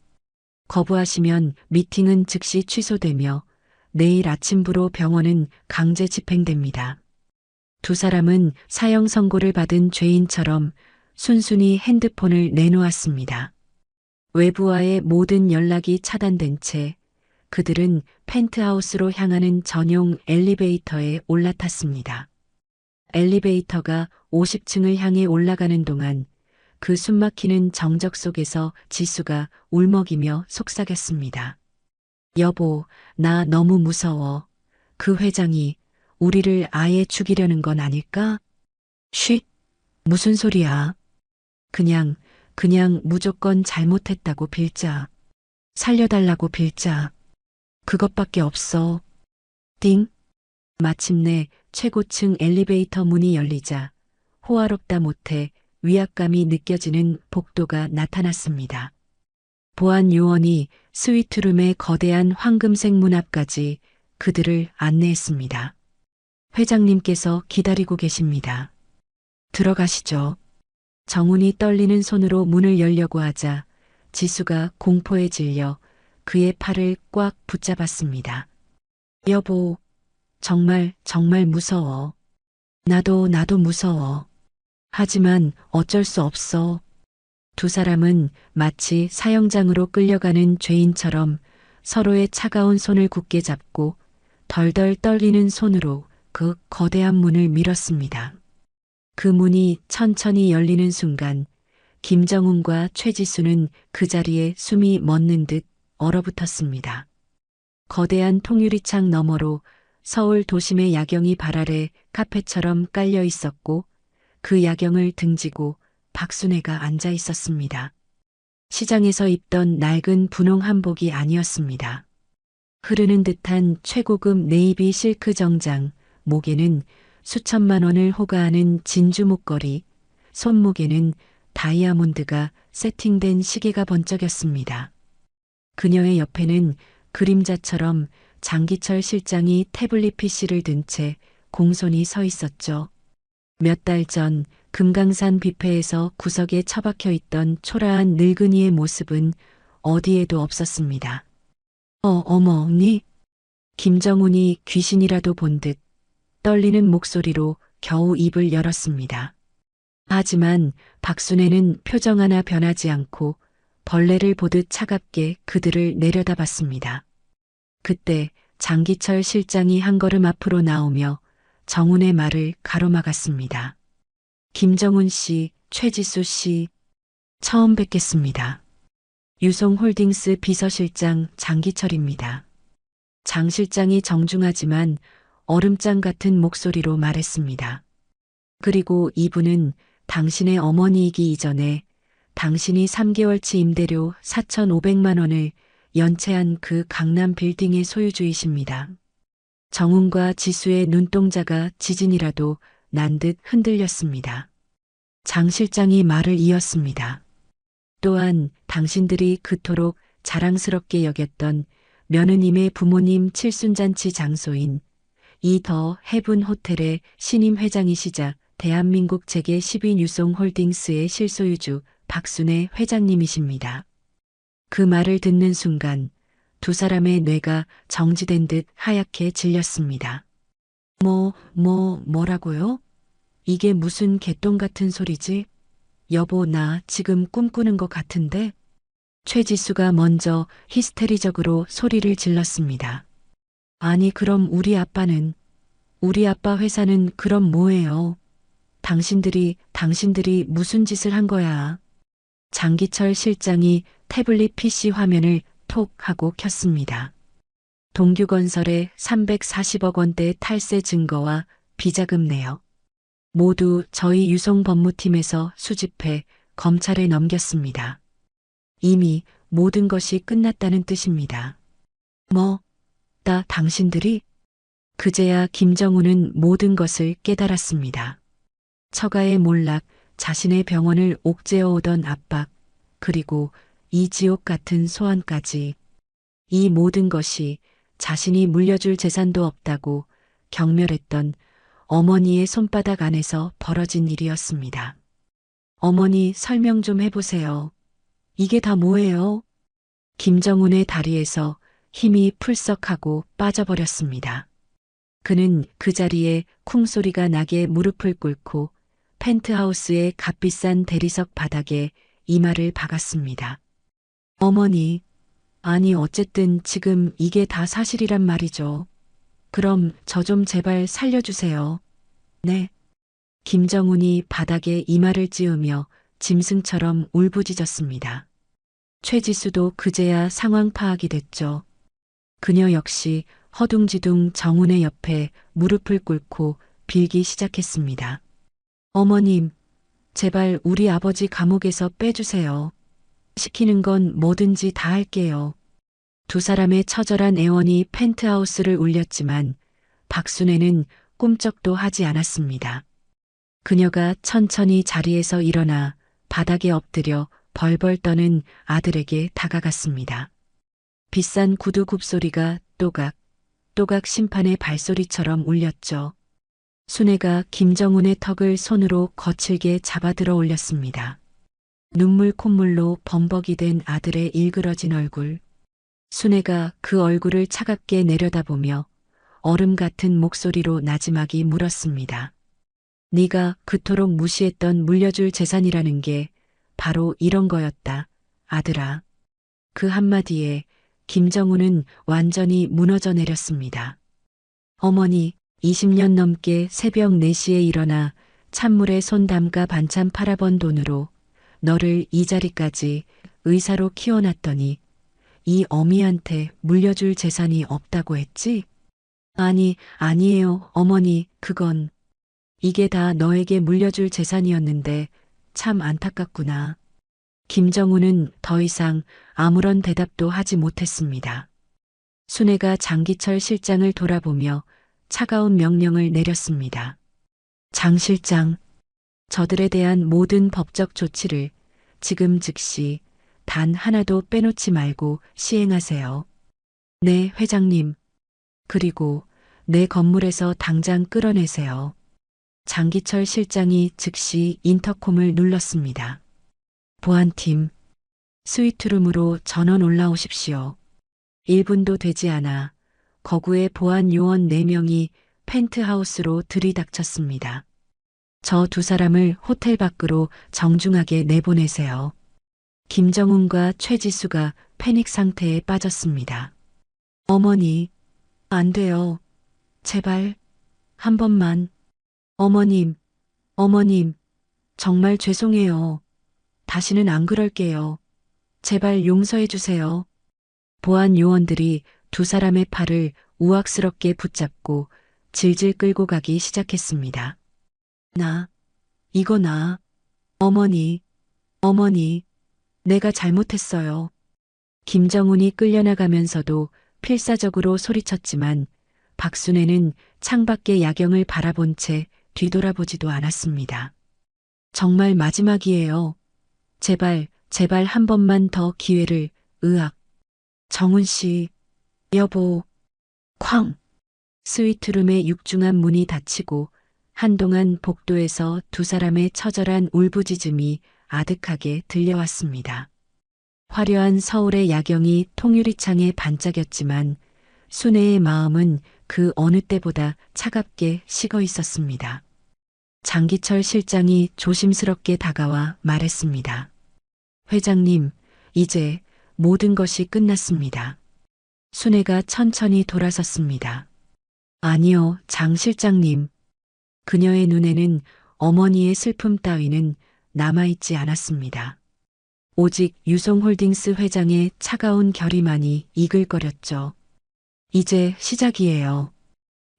거부하시면 미팅은 즉시 취소되며 내일 아침부로 병원은 강제 집행됩니다. 두 사람은 사형 선고를 받은 죄인처럼 순순히 핸드폰을 내놓았습니다. 외부와의 모든 연락이 차단된 채 그들은 펜트하우스로 향하는 전용 엘리베이터에 올라탔습니다. 엘리베이터가 50층을 향해 올라가는 동안 그 숨막히는 정적 속에서 지수가 울먹이며 속삭였습니다. 여보, 나 너무 무서워. 그 회장이 우리를 아예 죽이려는 건 아닐까? 쉿! 무슨 소리야? 그냥 무조건 잘못했다고 빌자. 살려달라고 빌자. 그것밖에 없어. 띵! 마침내 최고층 엘리베이터 문이 열리자 호화롭다 못해 위압감이 느껴지는 복도가 나타났습니다. 보안 요원이 스위트룸의 거대한 황금색 문 앞까지 그들을 안내했습니다. 회장님께서 기다리고 계십니다. 들어가시죠. 정훈이 떨리는 손으로 문을 열려고 하자 지수가 공포에 질려 그의 팔을 꽉 붙잡았습니다. 여보, 정말 무서워. 나도 무서워. 하지만 어쩔 수 없어. 두 사람은 마치 사형장으로 끌려가는 죄인처럼 서로의 차가운 손을 굳게 잡고 덜덜 떨리는 손으로 그 거대한 문을 밀었습니다. 그 문이 천천히 열리는 순간 김정훈과 최지수는 그 자리에 숨이 멎는 듯 얼어붙었습니다. 거대한 통유리창 너머로 서울 도심의 야경이 발 아래 카페처럼 깔려 있었고 그 야경을 등지고 박순애가 앉아 있었습니다. 시장에서 입던 낡은 분홍 한복이 아니었습니다. 흐르는 듯한 최고급 네이비 실크 정장, 목에는 수천만 원을 호가하는 진주 목걸이, 손목에는 다이아몬드가 세팅된 시계가 번쩍였습니다. 그녀의 옆에는 그림자처럼 장기철 실장이 태블릿 PC를 든 채 공손히 서 있었죠. 몇 달 전 금강산 뷔페에서 구석에 처박혀 있던 초라한 늙은이의 모습은 어디에도 없었습니다. 어머, 언니? 김정훈이 귀신이라도 본 듯 떨리는 목소리로 겨우 입을 열었습니다. 하지만 박순애는 표정 하나 변하지 않고 벌레를 보듯 차갑게 그들을 내려다봤습니다. 그때 장기철 실장이 한 걸음 앞으로 나오며 정훈의 말을 가로막았습니다. 김정훈 씨, 최지수 씨, 처음 뵙겠습니다. 유송홀딩스 비서실장 장기철입니다. 장 실장이 정중하지만 얼음장 같은 목소리로 말했습니다. 그리고 이분은 당신의 어머니이기 이전에 당신이 3개월치 임대료 4,500만 원을 연체한 그 강남 빌딩의 소유주이십니다. 정훈과 지수의 눈동자가 지진이라도 난 듯 흔들렸습니다. 장 실장이 말을 이었습니다. 또한 당신들이 그토록 자랑스럽게 여겼던 며느님의 부모님 칠순잔치 장소인 이 더 헤븐 호텔의 신임 회장이시자 대한민국 재계 10위 유송홀딩스의 실소유주 박순애 회장님이십니다. 그 말을 듣는 순간 두 사람의 뇌가 정지된 듯 하얗게 질렸습니다. 뭐라고요? 이게 무슨 개똥 같은 소리지? 여보, 나 지금 꿈꾸는 것 같은데? 최지수가 먼저 히스테리적으로 소리를 질렀습니다. 아니, 그럼 우리 아빠 회사는 그럼 뭐예요? 당신들이 무슨 짓을 한 거야? 장기철 실장이 태블릿 PC 화면을 톡 하고 켰습니다. 동규건설의 340억 원대 탈세 증거와 비자금 내역. 모두 저희 유송법무팀에서 수집해 검찰에 넘겼습니다. 이미 모든 것이 끝났다는 뜻입니다. 당신들이? 그제야 김정훈은 모든 것을 깨달았습니다. 처가의 몰락, 자신의 병원을 옥죄어 오던 압박, 그리고 이 지옥 같은 소환까지. 이 모든 것이 자신이 물려줄 재산도 없다고 경멸했던 어머니의 손바닥 안에서 벌어진 일이었습니다. 어머니, 설명 좀 해보세요. 이게 다 뭐예요? 김정훈의 다리에서 힘이 풀썩하고 빠져버렸습니다. 그는 그 자리에 쿵소리가 나게 무릎을 꿇고 펜트하우스의 값비싼 대리석 바닥에 이마를 박았습니다. 어머니, 아니 어쨌든 지금 이게 다 사실이란 말이죠. 그럼 저 좀 제발 살려주세요. 네. 김정훈이 바닥에 이마를 찌우며 짐승처럼 울부짖었습니다. 최지수도 그제야 상황 파악이 됐죠. 그녀 역시 허둥지둥 정훈의 옆에 무릎을 꿇고 빌기 시작했습니다. 어머님, 제발 우리 아버지 감옥에서 빼주세요. 시키는 건 뭐든지 다 할게요. 두 사람의 처절한 애원이 펜트하우스를 울렸지만 박순애는 꿈쩍도 하지 않았습니다. 그녀가 천천히 자리에서 일어나 바닥에 엎드려 벌벌 떠는 아들에게 다가갔습니다. 비싼 구두 굽소리가 또각, 또각 심판의 발소리처럼 울렸죠. 순애가 김정훈의 턱을 손으로 거칠게 잡아들어 올렸습니다. 눈물 콧물로 범벅이 된 아들의 일그러진 얼굴. 순애가 그 얼굴을 차갑게 내려다보며 얼음 같은 목소리로 나지막이 물었습니다. 네가 그토록 무시했던 물려줄 재산이라는 게 바로 이런 거였다, 아들아. 그 한마디에 김정훈은 완전히 무너져 내렸습니다. 어머니, 20년 넘게 새벽 4시에 일어나 찬물에 손 담가 반찬 팔아번 돈으로 너를 이 자리까지 의사로 키워놨더니 이 어미한테 물려줄 재산이 없다고 했지? 아니에요, 어머니, 그건. 이게 다 너에게 물려줄 재산이었는데 참 안타깝구나. 김정훈은 더 이상 아무런 대답도 하지 못했습니다. 순애가 장기철 실장을 돌아보며 차가운 명령을 내렸습니다. 장 실장, 저들에 대한 모든 법적 조치를 지금 즉시 단 하나도 빼놓지 말고 시행하세요. 네, 회장님. 그리고 내 건물에서 당장 끌어내세요. 장기철 실장이 즉시 인터콤을 눌렀습니다. 보안팀, 스위트룸으로 전원 올라오십시오. 1분도 되지 않아 거구의 보안 요원 4명이 펜트하우스로 들이닥쳤습니다. 저 2사람을 호텔 밖으로 정중하게 내보내세요. 김정훈과 최지수가 패닉 상태에 빠졌습니다. 어머니, 안 돼요. 제발, 한 번만. 어머님, 정말 죄송해요. 다시는 안 그럴게요. 제발 용서해 주세요. 보안 요원들이 2사람의 팔을 우악스럽게 붙잡고 질질 끌고 가기 시작했습니다. 나. 어머니, 내가 잘못했어요. 김정훈이 끌려나가면서도 필사적으로 소리쳤지만 박순애는 창밖의 야경을 바라본 채 뒤돌아보지도 않았습니다. 정말 마지막이에요. 제발 한 번만 더 기회를, 으악. 정훈 씨, 여보. 쾅. 스위트룸의 육중한 문이 닫히고 한동안 복도에서 2사람의 처절한 울부짖음이 아득하게 들려왔습니다. 화려한 서울의 야경이 통유리창에 반짝였지만 순애의 마음은 그 어느 때보다 차갑게 식어 있었습니다. 장기철 실장이 조심스럽게 다가와 말했습니다. 회장님, 이제 모든 것이 끝났습니다. 순애가 천천히 돌아섰습니다. 아니요, 장 실장님. 그녀의 눈에는 어머니의 슬픔 따위는 남아있지 않았습니다. 오직 유송홀딩스 회장의 차가운 결의만이 이글거렸죠. 이제 시작이에요.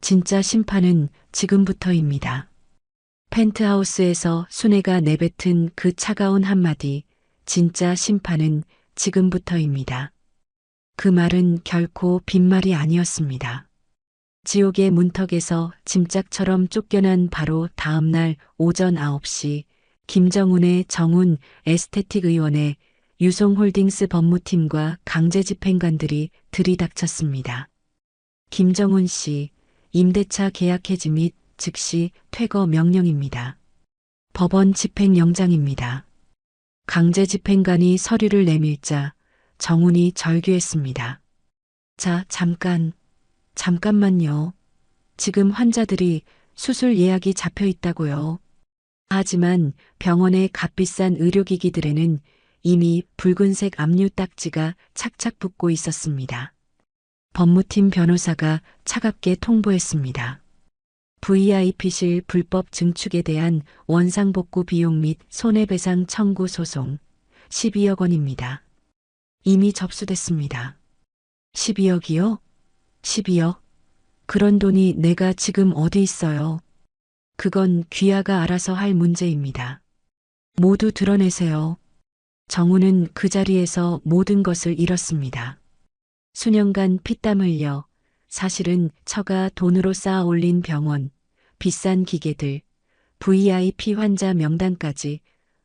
진짜 심판은 지금부터입니다. 펜트하우스에서 순애가 내뱉은 그 차가운 한마디, 진짜 심판은 지금부터입니다. 그 말은 결코 빈말이 아니었습니다. 지옥의 문턱에서 짐짝처럼 쫓겨난 바로 다음 날 오전 9시 김정훈의 정훈 에스테틱 의원의 유송홀딩스 법무팀과 강제집행관들이 들이닥쳤습니다. 김정훈 씨, 임대차 계약 해지 및 즉시 퇴거 명령입니다. 법원 집행영장입니다. 강제집행관이 서류를 내밀자 정훈이 절규했습니다. 자, 잠깐만요. 지금 환자들이 수술 예약이 잡혀 있다고요. 하지만 병원의 값비싼 의료기기들에는 이미 붉은색 압류 딱지가 착착 붙고 있었습니다. 법무팀 변호사가 차갑게 통보했습니다. VIP실 불법 증축에 대한 원상복구 비용 및 손해배상 청구 소송 12억 원입니다. 이미 접수됐습니다. 12억이요? 12억? 그런 돈이 내가 지금 어디 있어요? 그건 귀하가 알아서 할 문제입니다. 모두 드러내세요. 정훈은 그 자리에서 모든 것을 잃었습니다. 수년간 피땀 흘려 사실은 처가 돈으로 쌓아 올린 병원, 비싼 기계들, VIP 환자 명단까지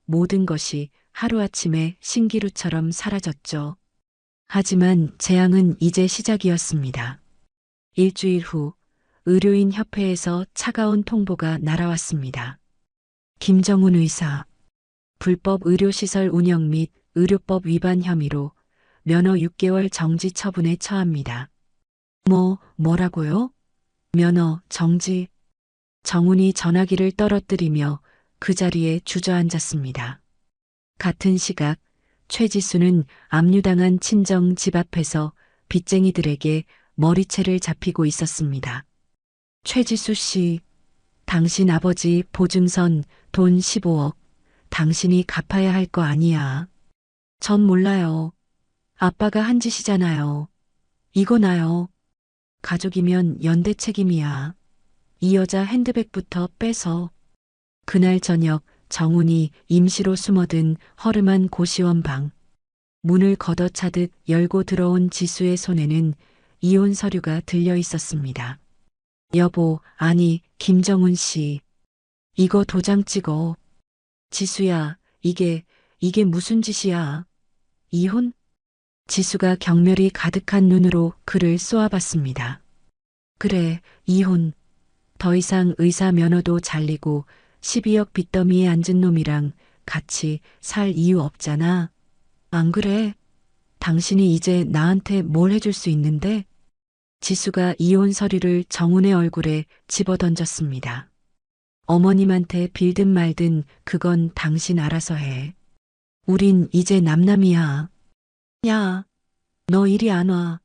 모든 것이 하루아침에 신기루처럼 사라졌죠. 하지만 재앙은 이제 시작이었습니다. 일주일 후 의료인 협회에서 차가운 통보가 날아왔습니다. 김정훈 의사, 불법 의료시설 운영 및 의료법 위반 혐의로 면허 6개월 정지 처분에 처합니다. 뭐라고요? 면허 정지. 정훈이 전화기를 떨어뜨리며 그 자리에 주저앉았습니다. 같은 시각 최지수는 압류당한 친정 집 앞에서 빚쟁이들에게 머리채를 잡히고 있었습니다. 최지수 씨, 당신 아버지 보증선 돈 15억, 당신이 갚아야 할 거 아니야. 전 몰라요. 아빠가 한 짓이잖아요. 이거 나요. 가족이면 연대 책임이야. 이 여자 핸드백부터 빼서. 그날 저녁 정훈이 임시로 숨어든 허름한 고시원 방. 문을 걷어차듯 열고 들어온 지수의 손에는 이혼 서류가 들려 있었습니다. 여보, 아니, 김정훈 씨. 이거 도장 찍어. 지수야, 이게 무슨 짓이야? 이혼? 지수가 경멸이 가득한 눈으로 그를 쏘아봤습니다. 그래, 이혼. 더 이상 의사 면허도 잘리고 12억 빚더미에 앉은 놈이랑 같이 살 이유 없잖아. 안 그래? 당신이 이제 나한테 뭘 해줄 수 있는데? 지수가 이혼 서류를 정훈의 얼굴에 집어던졌습니다. 어머님한테 빌든 말든 그건 당신 알아서 해. 우린 이제 남남이야. 야, 너 이리 안 와.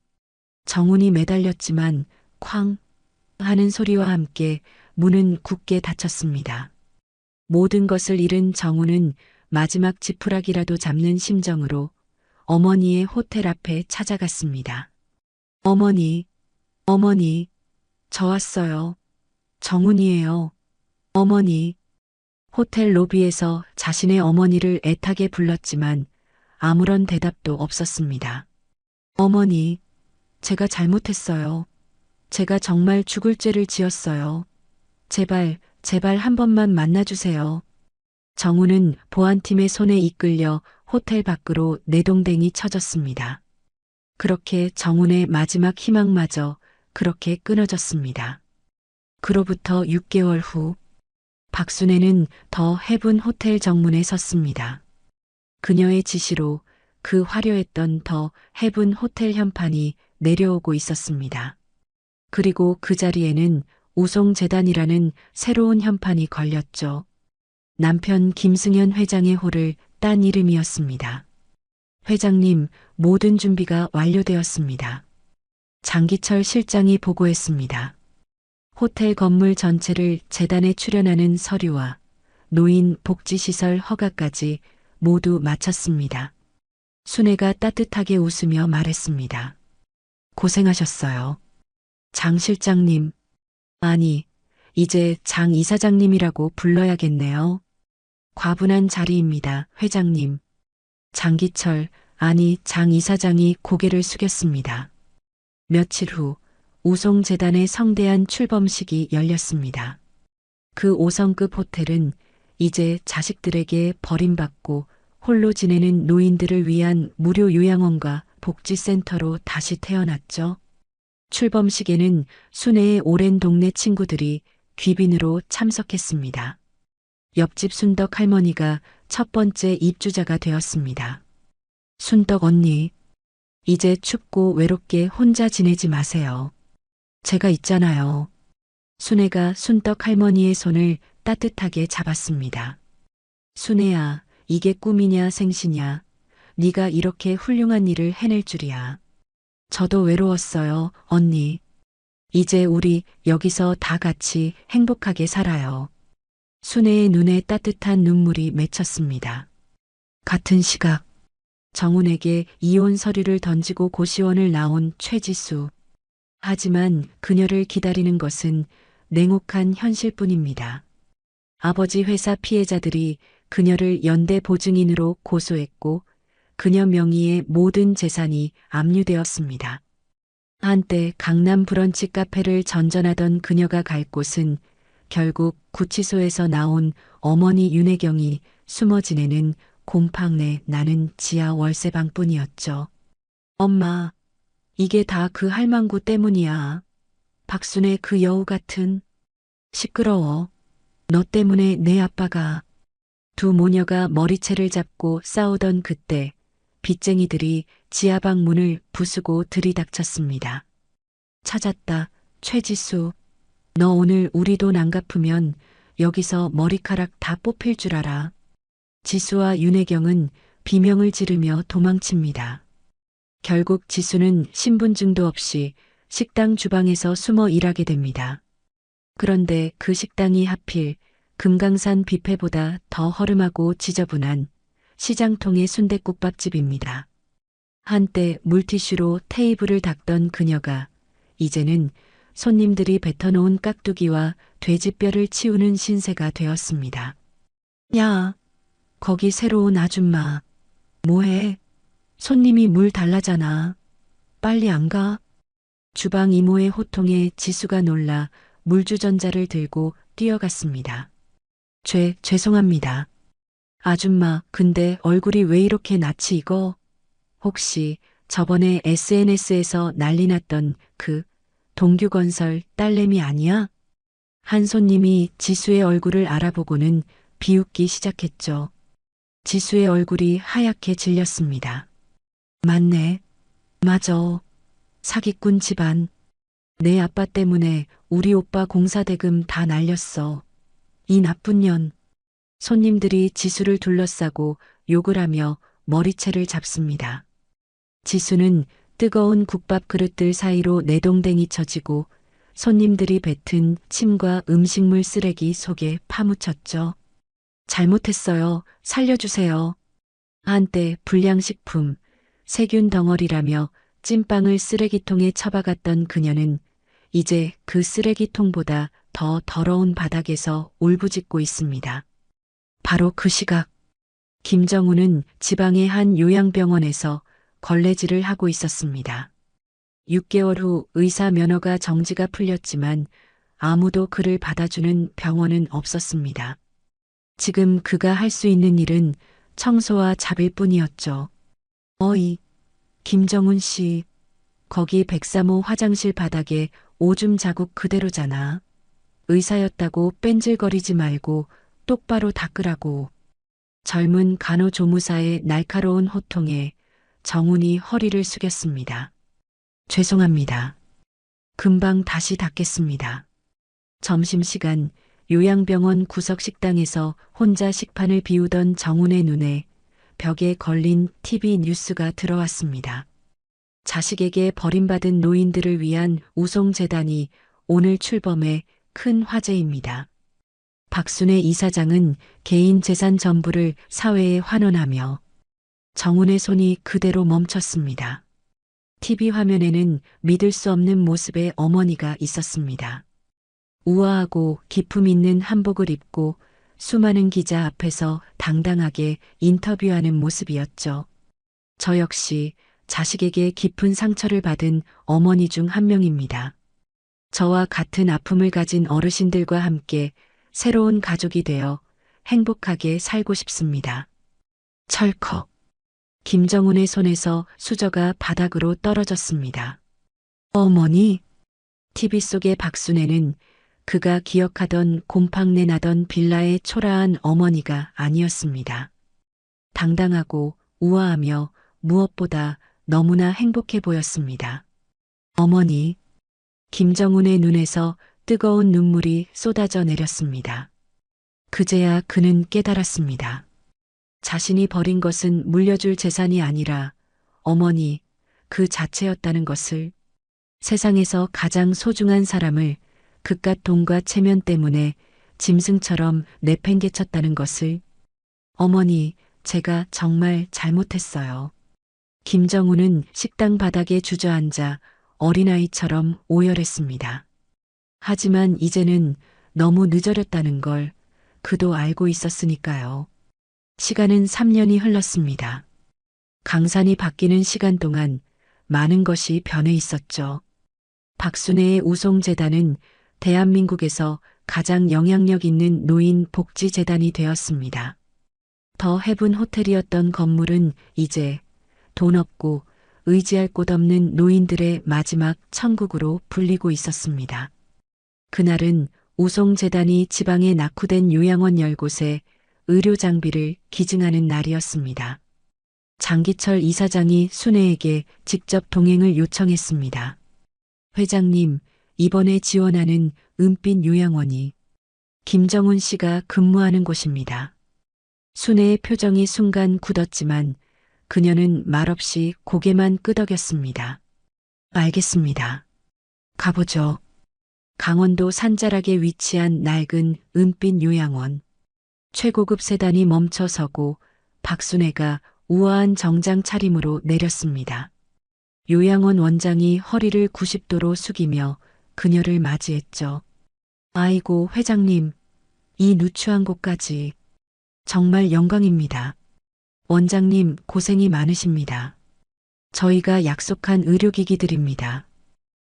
정훈이 매달렸지만 쾅 하는 소리와 함께 문은 굳게 닫혔습니다. 모든 것을 잃은 정훈은 마지막 지푸라기라도 잡는 심정으로 어머니의 호텔 앞에 찾아갔습니다. 어머니, 저 왔어요. 정훈이에요. 어머니. 호텔 로비에서 자신의 어머니를 애타게 불렀지만 아무런 대답도 없었습니다. 어머니, 제가 잘못했어요. 제가 정말 죽을 죄를 지었어요. 제발 한 번만 만나주세요. 정훈은 보안팀의 손에 이끌려 호텔 밖으로 내동댕이 쳐졌습니다. 그렇게 정훈의 마지막 희망마저 그렇게 끊어졌습니다. 그로부터 6개월 후 박순애는 더 해븐 호텔 정문에 섰습니다. 그녀의 지시로 그 화려했던 더 해븐 호텔 현판이 내려오고 있었습니다. 그리고 그 자리에는 우송재단이라는 새로운 현판이 걸렸죠. 남편 김승현 회장의 호를 딴 이름이었습니다. 회장님, 모든 준비가 완료되었습니다. 장기철 실장이 보고했습니다. 호텔 건물 전체를 재단에 출연하는 서류와 노인 복지시설 허가까지 모두 마쳤습니다. 순애가 따뜻하게 웃으며 말했습니다. 고생하셨어요. 장 실장님. 아니, 이제 장 이사장님이라고 불러야겠네요. 과분한 자리입니다, 회장님. 장기철, 아니 장 이사장이 고개를 숙였습니다. 며칠 후 우송재단의 성대한 출범식이 열렸습니다. 그 5성급 호텔은 이제 자식들에게 버림받고 홀로 지내는 노인들을 위한 무료 요양원과 복지센터로 다시 태어났죠. 출범식에는 순애의 오랜 동네 친구들이 귀빈으로 참석했습니다. 옆집 순덕 할머니가 첫 번째 입주자가 되었습니다. 순덕 언니, 이제 춥고 외롭게 혼자 지내지 마세요. 제가 있잖아요. 순애가 순덕 할머니의 손을 따뜻하게 잡았습니다. 순애야, 이게 꿈이냐 생시냐. 네가 이렇게 훌륭한 일을 해낼 줄이야. 저도 외로웠어요, 언니. 이제 우리 여기서 다 같이 행복하게 살아요. 순애의 눈에 따뜻한 눈물이 맺혔습니다. 같은 시각 정훈에게 이혼 서류를 던지고 고시원을 나온 최지수. 하지만 그녀를 기다리는 것은 냉혹한 현실뿐입니다. 아버지 회사 피해자들이 그녀를 연대 보증인으로 고소했고 그녀 명의의 모든 재산이 압류되었습니다. 한때 강남 브런치 카페를 전전하던 그녀가 갈 곳은 결국 구치소에서 나온 어머니 윤혜경이 숨어 지내는 곰팡 내 나는 지하 월세방뿐이었죠. 엄마, 이게 다 그 할망구 때문이야. 박순의 그 여우 같은. 시끄러워. 너 때문에 내 아빠가. 두 모녀가 머리채를 잡고 싸우던 그때 빚쟁이들이 지하방 문을 부수고 들이닥쳤습니다. 찾았다. 최지수. 너 오늘 우리 돈 안 갚으면 여기서 머리카락 다 뽑힐 줄 알아. 지수와 윤혜경은 비명을 지르며 도망칩니다. 결국 지수는 신분증도 없이 식당 주방에서 숨어 일하게 됩니다. 그런데 그 식당이 하필 금강산 뷔페보다 더 허름하고 지저분한 시장통의 순댓국밥집입니다. 한때 물티슈로 테이블을 닦던 그녀가 이제는 손님들이 뱉어놓은 깍두기와 돼지뼈를 치우는 신세가 되었습니다. 야, 거기 새로운 아줌마. 뭐해? 손님이 물 달라잖아. 빨리 안 가? 주방 이모의 호통에 지수가 놀라 물주전자를 들고 뛰어갔습니다. 죄송합니다. 아줌마, 근데 얼굴이 왜 이렇게 낯이 익어? 혹시 저번에 SNS에서 난리 났던 그 동규건설 딸내미 아니야? 한 손님이 지수의 얼굴을 알아보고는 비웃기 시작했죠. 지수의 얼굴이 하얗게 질렸습니다. 맞네. 맞아. 사기꾼 집안. 내 아빠 때문에 우리 오빠 공사대금 다 날렸어. 이 나쁜 년. 손님들이 지수를 둘러싸고 욕을 하며 머리채를 잡습니다. 지수는 뜨거운 국밥 그릇들 사이로 내동댕이 쳐지고 손님들이 뱉은 침과 음식물 쓰레기 속에 파묻혔죠. 잘못했어요. 살려주세요. 한때 불량식품, 세균 덩어리라며 찐빵을 쓰레기통에 처박았던 그녀는 이제 그 쓰레기통보다 더 더러운 바닥에서 울부짖고 있습니다. 바로 그 시각, 김정우는 지방의 한 요양병원에서 걸레질을 하고 있었습니다. 6개월 후 의사 면허가 정지가 풀렸지만 아무도 그를 받아주는 병원은 없었습니다. 지금 그가 할 수 있는 일은 청소와 잡일 뿐이었죠. 어이, 김정훈 씨, 거기 103호 화장실 바닥에 오줌 자국 그대로잖아. 의사였다고 뺀질거리지 말고 똑바로 닦으라고. 젊은 간호조무사의 날카로운 호통에 정훈이 허리를 숙였습니다. 죄송합니다. 금방 다시 닦겠습니다. 점심시간 요양병원 구석 식당에서 혼자 식판을 비우던 정훈의 눈에 벽에 걸린 TV 뉴스가 들어왔습니다. 자식에게 버림받은 노인들을 위한 우송재단이 오늘 출범해 큰 화제입니다. 박순의 이사장은 개인 재산 전부를 사회에 환원하며 정훈의 손이 그대로 멈췄습니다. TV 화면에는 믿을 수 없는 모습의 어머니가 있었습니다. 우아하고 기품 있는 한복을 입고 수많은 기자 앞에서 당당하게 인터뷰하는 모습이었죠. 저 역시 자식에게 깊은 상처를 받은 어머니 중 한 명입니다. 저와 같은 아픔을 가진 어르신들과 함께 새로운 가족이 되어 행복하게 살고 싶습니다. 철컥. 김정훈의 손에서 수저가 바닥으로 떨어졌습니다. 어머니? TV 속의 박순애는 그가 기억하던 곰팡내 나던 빌라의 초라한 어머니가 아니었습니다. 당당하고 우아하며 무엇보다 너무나 행복해 보였습니다. 어머니, 김정훈의 눈에서 뜨거운 눈물이 쏟아져 내렸습니다. 그제야 그는 깨달았습니다. 자신이 버린 것은 물려줄 재산이 아니라 어머니 그 자체였다는 것을, 세상에서 가장 소중한 사람을 그깟 돈과 체면 때문에 짐승처럼 내팽개쳤다는 것을. 어머니, 제가 정말 잘못했어요. 김정훈은 식당 바닥에 주저앉아 어린아이처럼 오열했습니다. 하지만 이제는 너무 늦어렸다는 걸 그도 알고 있었으니까요. 시간은 3년이 흘렀습니다. 강산이 바뀌는 시간 동안 많은 것이 변해 있었죠. 박순애의 우송재단은 대한민국에서 가장 영향력 있는 노인 복지재단이 되었습니다. 더 헤븐 호텔이었던 건물은 이제 돈 없고 의지할 곳 없는 노인들의 마지막 천국으로 불리고 있었습니다. 그날은 우송재단이 지방에 낙후된 요양원 10곳에 의료 장비를 기증하는 날이었습니다. 장기철 이사장이 순애에게 직접 동행을 요청했습니다. 회장님, 이번에 지원하는 은빛 요양원이 김정훈 씨가 근무하는 곳입니다. 순애의 표정이 순간 굳었지만 그녀는 말없이 고개만 끄덕였습니다. 알겠습니다. 가보죠. 강원도 산자락에 위치한 낡은 은빛 요양원. 최고급 세단이 멈춰서고 박순애가 우아한 정장 차림으로 내렸습니다. 요양원 원장이 허리를 90도로 숙이며 그녀를 맞이했죠. 아이고, 회장님, 이 누추한 곳까지 정말 영광입니다. 원장님, 고생이 많으십니다. 저희가 약속한 의료기기들입니다.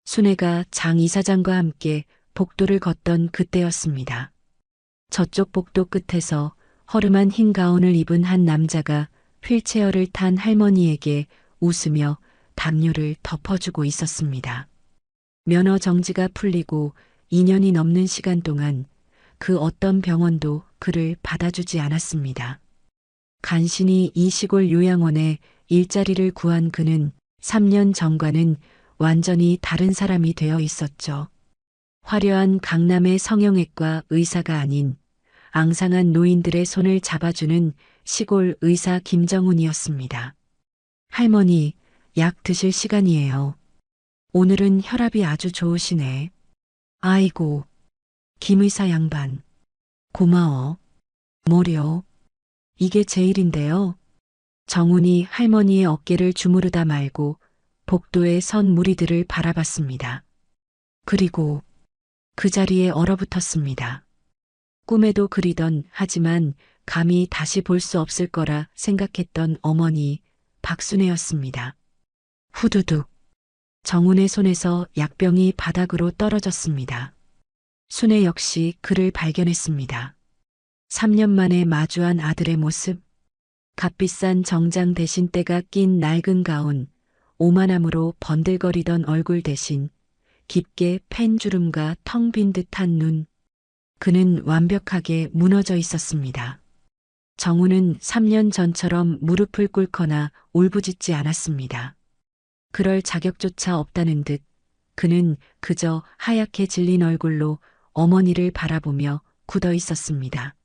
순애가 장 이사장과 함께 복도를 걷던 그때였습니다. 저쪽 복도 끝에서 허름한 흰 가운을 입은 한 남자가 휠체어를 탄 할머니에게 웃으며 담요를 덮어주고 있었습니다. 면허 정지가 풀리고 2년이 넘는 시간 동안 그 어떤 병원도 그를 받아주지 않았습니다. 간신히 이 시골 요양원에 일자리를 구한 그는 3년 전과는 완전히 다른 사람이 되어 있었죠. 화려한 강남의 성형외과 의사가 아닌 앙상한 노인들의 손을 잡아주는 시골 의사 김정훈이었습니다. 할머니, 약 드실 시간이에요. 오늘은 혈압이 아주 좋으시네. 아이고, 김 의사 양반. 고마워. 뭐려? 이게 제 일인데요. 정훈이 할머니의 어깨를 주무르다 말고 복도에 선 무리들을 바라봤습니다. 그리고 그 자리에 얼어붙었습니다. 꿈에도 그리던 하지만 감히 다시 볼 수 없을 거라 생각했던 어머니 박순애였습니다. 후두둑. 정훈의 손에서 약병이 바닥으로 떨어졌습니다. 순애 역시 그를 발견했습니다. 3년 만에 마주한 아들의 모습. 값비싼 정장 대신 때가 낀 낡은 가운, 오만함으로 번들거리던 얼굴 대신 깊게 팬 주름과 텅 빈 듯한 눈. 그는 완벽하게 무너져 있었습니다. 정훈은 3년 전처럼 무릎을 꿇거나 울부짖지 않았습니다. 그럴 자격조차 없다는 듯 그는 그저 하얗게 질린 얼굴로 어머니를 바라보며 굳어 있었습니다.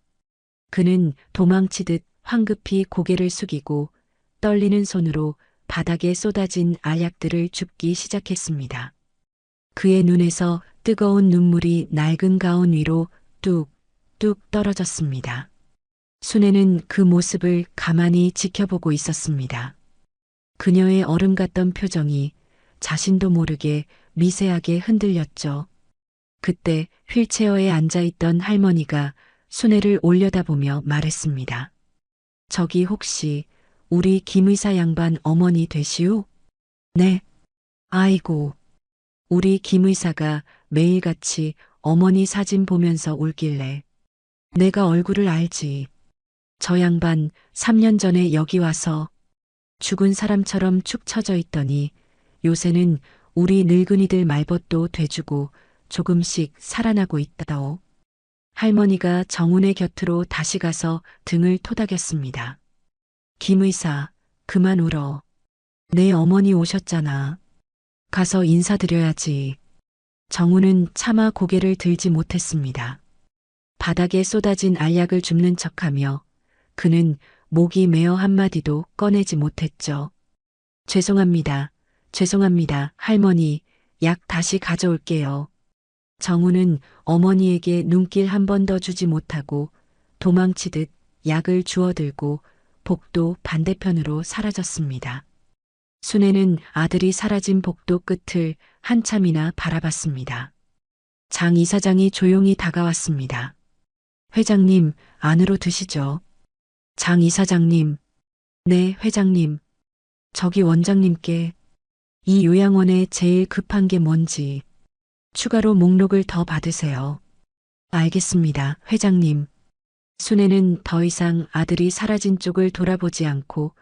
그는 도망치듯 황급히 고개를 숙이고 떨리는 손으로 바닥에 쏟아진 알약들을 줍기 시작했습니다. 그의 눈에서 뜨거운 눈물이 낡은 가운 위로 뚝뚝 떨어졌습니다. 순애는 그 모습을 가만히 지켜보고 있었습니다. 그녀의 얼음 같던 표정이 자신도 모르게 미세하게 흔들렸죠. 그때 휠체어에 앉아있던 할머니가 순애를 올려다보며 말했습니다. 저기 혹시 우리 김 의사 양반 어머니 되시오? 네. 아이고. 우리 김 의사가 매일같이 어머니 사진 보면서 울길래 내가 얼굴을 알지. 저 양반 3년 전에 여기 와서 죽은 사람처럼 축 처져 있더니 요새는 우리 늙은이들 말벗도 돼주고 조금씩 살아나고 있다오. 할머니가 정훈의 곁으로 다시 가서 등을 토닥였습니다. 김 의사, 그만 울어. 내 어머니 오셨잖아. 가서 인사드려야지. 정훈은 차마 고개를 들지 못했습니다. 바닥에 쏟아진 알약을 줍는 척하며 그는 목이 메어 한마디도 꺼내지 못했죠. 죄송합니다. 죄송합니다. 할머니, 약 다시 가져올게요. 정훈은 어머니에게 눈길 한 번 더 주지 못하고 도망치듯 약을 주워들고 복도 반대편으로 사라졌습니다. 순애는 아들이 사라진 복도 끝을 한참이나 바라봤습니다. 장 이사장이 조용히 다가왔습니다. 회장님, 안으로 드시죠. 장 이사장님. 네, 회장님. 저기 원장님께. 이 요양원에 제일 급한 게 뭔지 추가로 목록을 더 받으세요. 알겠습니다, 회장님. 순애는 더 이상 아들이 사라진 쪽을 돌아보지 않고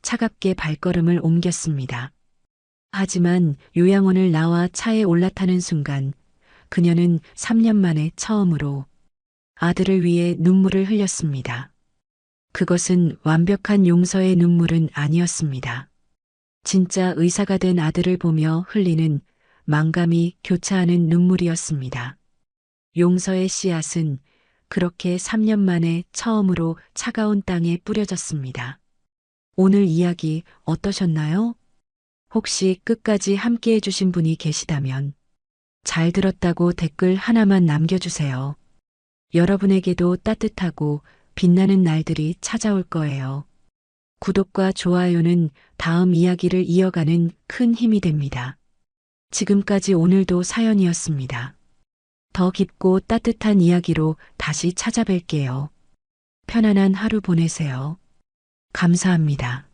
차갑게 발걸음을 옮겼습니다. 하지만 요양원을 나와 차에 올라타는 순간 그녀는 3년 만에 처음으로 아들을 위해 눈물을 흘렸습니다. 그것은 완벽한 용서의 눈물은 아니었습니다. 진짜 의사가 된 아들을 보며 흘리는 만감이 교차하는 눈물이었습니다. 용서의 씨앗은 그렇게 3년 만에 처음으로 차가운 땅에 뿌려졌습니다. 오늘 이야기 어떠셨나요? 혹시 끝까지 함께 해주신 분이 계시다면 잘 들었다고 댓글 하나만 남겨주세요. 여러분에게도 따뜻하고 빛나는 날들이 찾아올 거예요. 구독과 좋아요는 다음 이야기를 이어가는 큰 힘이 됩니다. 지금까지 오늘도 사연이었습니다. 더 깊고 따뜻한 이야기로 다시 찾아뵐게요. 편안한 하루 보내세요. 감사합니다.